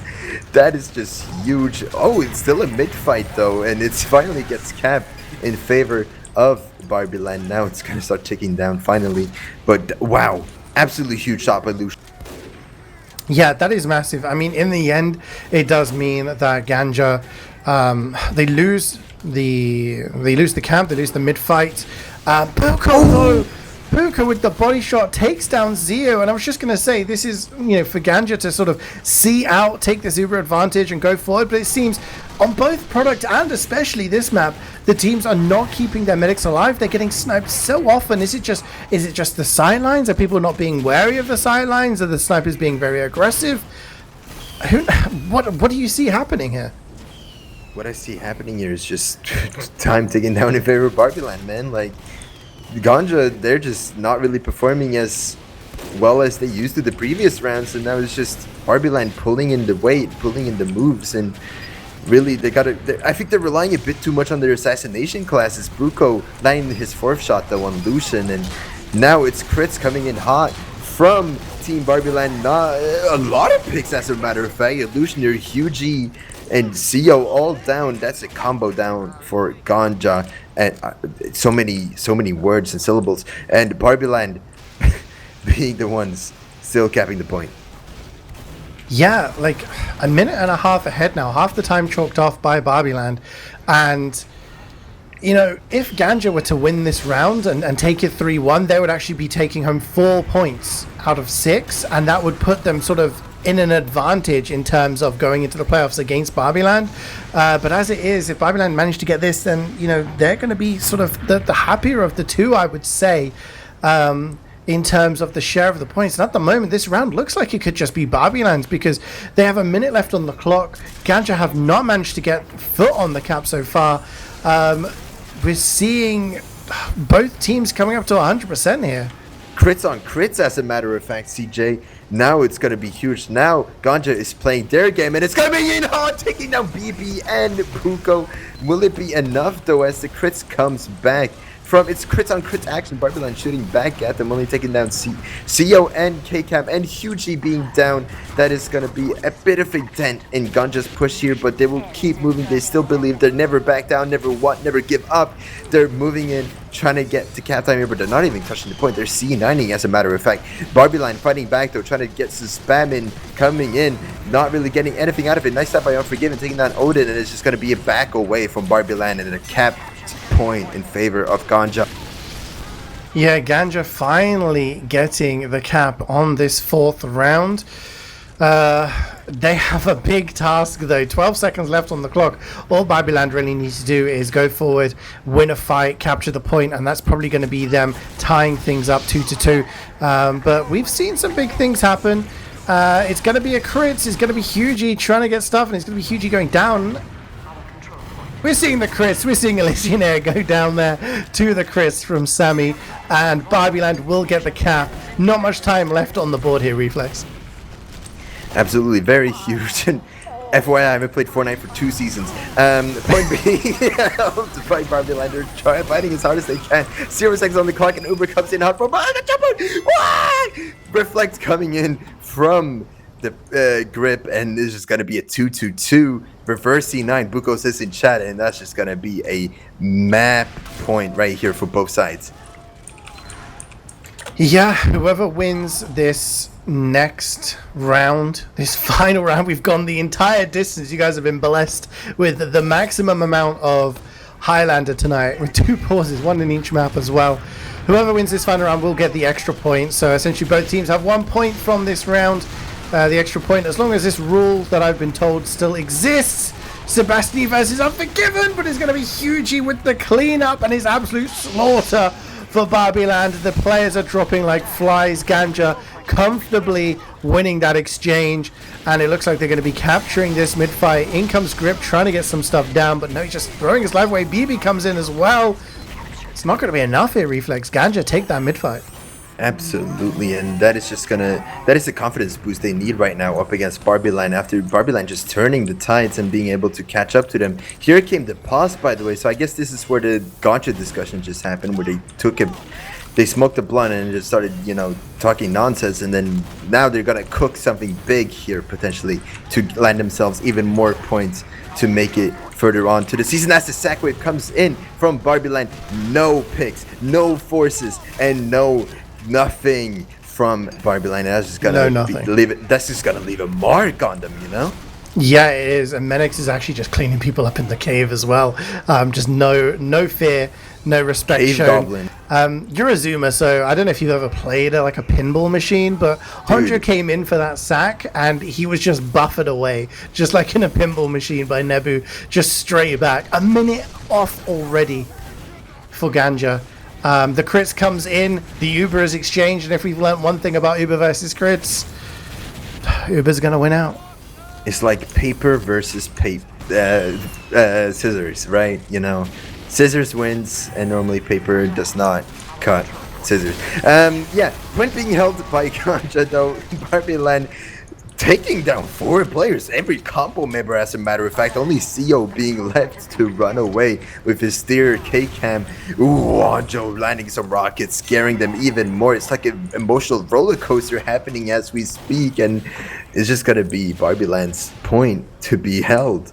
That is just huge. Oh, it's still a mid fight though, and it finally gets capped in favor of BarbieLand. Now it's gonna start ticking down finally. But wow, absolutely huge shot by Lucian. Yeah, that is massive. I mean, in the end, it does mean that GANJA, they lose the camp, they lose the mid fight. Puko though. Puka with the body shot takes down Zeo, and I was just going to say, this is, for GANJA to sort of see out, take this uber advantage and go forward, but it seems on both product and especially this map, the teams are not keeping their medics alive. They're getting sniped so often. Is it just the sidelines? Are people not being wary of the sidelines? Are the snipers being very aggressive? What do you see happening here? What I see happening here is just time ticking down in favor of BarbieLand, man. Like, GANJA, they're just not really performing as well as they used to the previous rounds, and now it's just BarbieLand pulling in the weight, pulling in the moves, and really I think they're relying a bit too much on their assassination classes. Bruko landing his 4th shot though on Lucian, and now it's crits coming in hot from Team BarbieLand. Not a lot of picks, as a matter of fact. Lucian, Hugie, and Zeo all down. That's a combo down for GANJA, and so many words and syllables, and BarbieLand being the ones still capping the point. Yeah, like a minute and a half ahead now, half the time chalked off by BarbieLand. And if GANJA were to win this round and take it 3-1, they would actually be taking home 4 points out of 6, and that would put them sort of in an advantage in terms of going into the playoffs against BarbieLand. But as it is, if BarbieLand manage to get this, then they're going to be sort of the happier of the two, I would say, in terms of the share of the points. And at the moment, this round looks like it could just be BarbieLand's, because they have a minute left on the clock. GANJA have not managed to get foot on the cap so far. We're seeing both teams coming up to 100% here. Crits on crits, as a matter of fact, CeeJaey. Now it's going to be huge. Now GANJA is playing their game, and it's going to be in hard, taking down BB and Puko. Will it be enough, though, as the crits comes back from its crits on crits action? BarbieLand shooting back at them, only taking down CEO and KCAP, and Hugie being down. That is going to be a bit of a dent in GANJA's push here, but they will keep moving. They still believe. They're never back down, never give up. They're moving in, trying to get to cap time here, but they're not even touching the point. They're C9ing, as a matter of fact. BarbieLand fighting back, though, trying to get some spam in, coming in, not really getting anything out of it. Nice step by Unforgiven, taking down Odin, and it's just going to be a back away from BarbieLand and a cap point in favor of GANJA. Yeah, GANJA finally getting the cap on this 4th round. They have a big task though. 12 seconds left on the clock. All BarbieLand really needs to do is go forward, win a fight, capture the point, and that's probably going to be them tying things up 2-2. But we've seen some big things happen. It's going to be a crits. It's going to be Hugie trying to get stuff, and it's going to be Hugie going down. We're seeing the crits. We're seeing Elysian go down there to the crits from Sammy, and BarbieLand will get the cap. Not much time left on the board here, Refleks. Absolutely, very huge. And FYI, I haven't played Fortnite for 2 seasons. Point being, to fight BarbieLand, they're trying fighting as hard as they can. 0 seconds on the clock, and Uber comes in hard for Refleks coming in from the grip, and this is going to be a 2-2-2 reverse C9. Buko says in chat, and that's just going to be a map point right here for both sides. Yeah, whoever wins this next round, this final round, we've gone the entire distance. You guys have been blessed with the maximum amount of Highlander tonight, with 2 pauses, 1 in each map as well. Whoever wins this final round will get the extra point. So essentially both teams have 1 point from this round. The extra point, as long as this rule that I've been told still exists. Sebastian versus Unforgiven, but it's going to be Hugie with the cleanup and his absolute slaughter for BarbieLand. The players are dropping like flies. GANJA comfortably winning that exchange, and it looks like they're going to be capturing this mid-fight. In comes Grip trying to get some stuff down, but no, he's just throwing his life away. BB comes in as well. It's not going to be enough here, Refleks. GANJA take that mid-fight. Absolutely, and that is the confidence boost they need right now up against BarbieLand, after BarbieLand just turning the tides and being able to catch up to them. Here came the pause, by the way, so I guess this is where the GANJA discussion just happened, where they took a they smoked the blunt and just started, talking nonsense. And then now they're going to cook something big here, potentially, to land themselves even more points to make it further on to the season. As the sack wave comes in from BarbieLand, no picks, no forces, and nothing from BarbieLand. That's just gonna leave it. That's just gonna leave a mark on them, Yeah, it is. And Menix is actually just cleaning people up in the cave as well. Just no fear, no respect cave shown. Goblin. You're a zoomer, so I don't know if you've ever played a pinball machine, but Honjo came in for that sack and he was just buffered away, just like in a pinball machine by Nebu, just straight back. A minute off already for GANJA. The Krits comes in, the Uber is exchanged, and if we've learned one thing about Uber versus Krits, Uber's gonna win out. It's like paper versus scissors, right? Scissors wins, and normally paper does not cut scissors. Point being held by GANJA, though, BarbieLand taking down 4 players, every combo member, as a matter of fact. Only CEO being left to run away with his steer K-Cam. Honjo landing some rockets, scaring them even more. It's like an emotional roller coaster happening as we speak, and it's just gonna be BarbieLand's point to be held.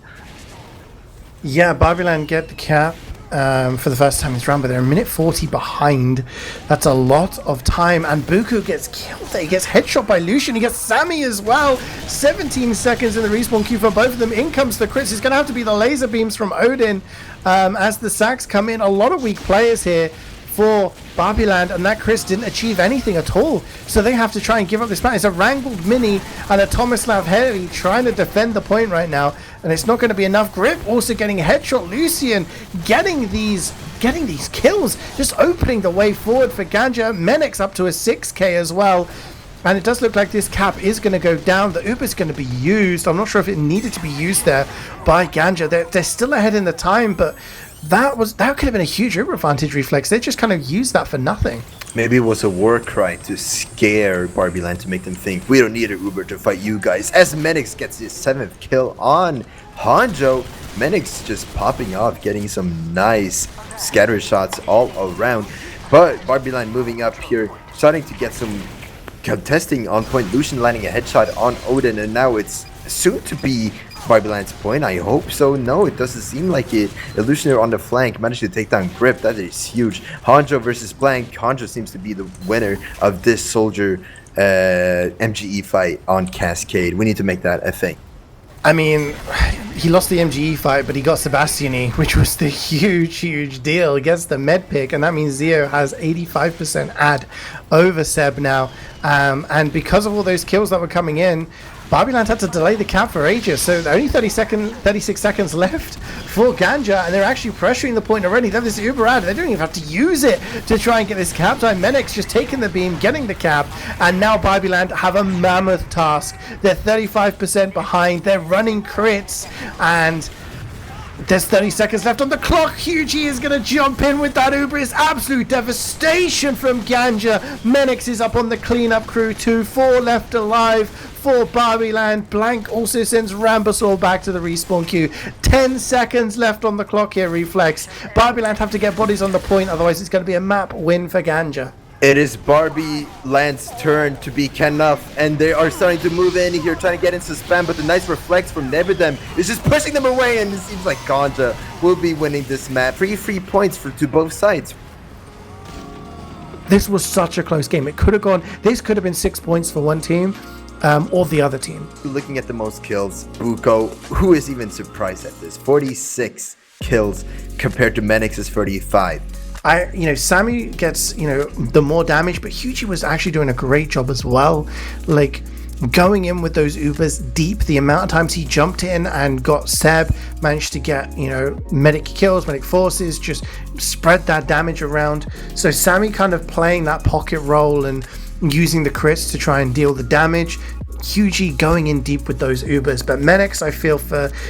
Yeah, BarbieLand get the cap for the first time this round, but they're a minute 40 behind. That's a lot of time, and Buku gets killed there. He gets headshot by Lucian. He gets Sammy as well. 17 seconds in the respawn queue for both of them. In comes the Krits. It's going to have to be the laser beams from Odin as the sacks come in. A lot of weak players here for BarbieLand, and that Chris didn't achieve anything at all, so they have to try and give up this match. It's a Wrangled Mini and a Tomislav Heavy trying to defend the point right now, and it's not going to be enough. Grip also getting headshot. Lucian getting these kills, just opening the way forward for GANJA. Menix up to a 6k as well, and it does look like this cap is going to go down. The Uber's going to be used. I'm not sure if it needed to be used there by GANJA. They're still ahead in the time, but that could have been a huge Uber advantage. Refleks. They just kind of used that for nothing. Maybe it was a war cry to scare BarbieLand, to make them think, we don't need an Uber to fight you guys. As Menix gets his 7th kill on Honjo, Menix just popping off, getting some nice scatter shots all around. But BarbieLand moving up here, starting to get some contesting on point. Lucian landing a headshot on Odin, and now it's soon to be BarbieLand's point. I hope so. No, it doesn't seem like it. Illusionaire on the flank managed to take down Grip. That is huge. Honjo versus Blank. Honjo seems to be the winner of this Soldier MGE fight on Cascade. We need to make that a thing. I mean, he lost the MGE fight, but he got Sebastiani, which was the huge deal. He gets the med pick, and that means Zio has 85% ad over Seb now. And because of all those kills that were coming in, BarbieLand had to delay the cap for ages, so only 36 seconds left for GANJA, and they're actually pressuring the point already. They have this Uber ad, they don't even have to use it to try and get this cap time. Menix just taking the beam, getting the cap, and now BarbieLand have a mammoth task. They're 35% behind, they're running crits, and there's 30 seconds left on the clock. Hughie is going to jump in with that Uber. It's absolute devastation from GANJA. Menix is up on the cleanup crew too. 4 left alive for BarbieLand. Blank also sends Rambasaur back to the respawn queue. 10 seconds left on the clock here, Refleks. BarbieLand have to get bodies on the point, otherwise it's going to be a map win for GANJA. It is BarbieLand's turn to be Kenough, and they are starting to move in here, trying to get into spam, but the nice Refleks from Nebudem is just pushing them away, and it seems like GANJA will be winning this map. Free points to both sides. This was such a close game. It could have gone, this could have been 6 points for one team, or the other team. Looking at the most kills, Buko, who is even surprised at this? 46 kills compared to Menix's 35. Sammy gets, the more damage, but Hughie was actually doing a great job as well. Like, going in with those Ubers deep, the amount of times he jumped in and got Seb, managed to get, medic kills, medic forces, just spread that damage around. So Sammy kind of playing that pocket role and using the crits to try and deal the damage. Hughie going in deep with those Ubers, but Menix, I feel,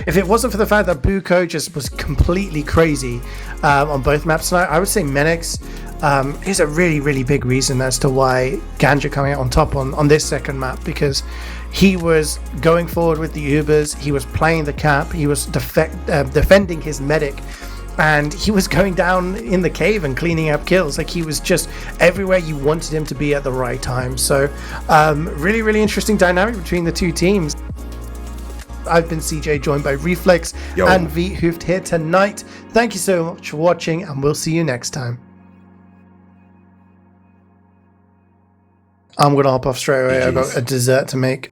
if it wasn't for the fact that Buko just was completely crazy on both maps tonight, I would say Menix is a really big reason as to why GANJA coming out on top on this second map, because he was going forward with the Ubers, he was playing the cap, he was defending his medic and he was going down in the cave and cleaning up kills. Like, he was just everywhere you wanted him to be at the right time. So really, really interesting dynamic between the two teams. I've been CeeJaey, joined by Refleks and Wiethoofd here tonight. Thank you so much for watching, and we'll see you next time. I'm gonna hop off straight away. I've got a dessert to make.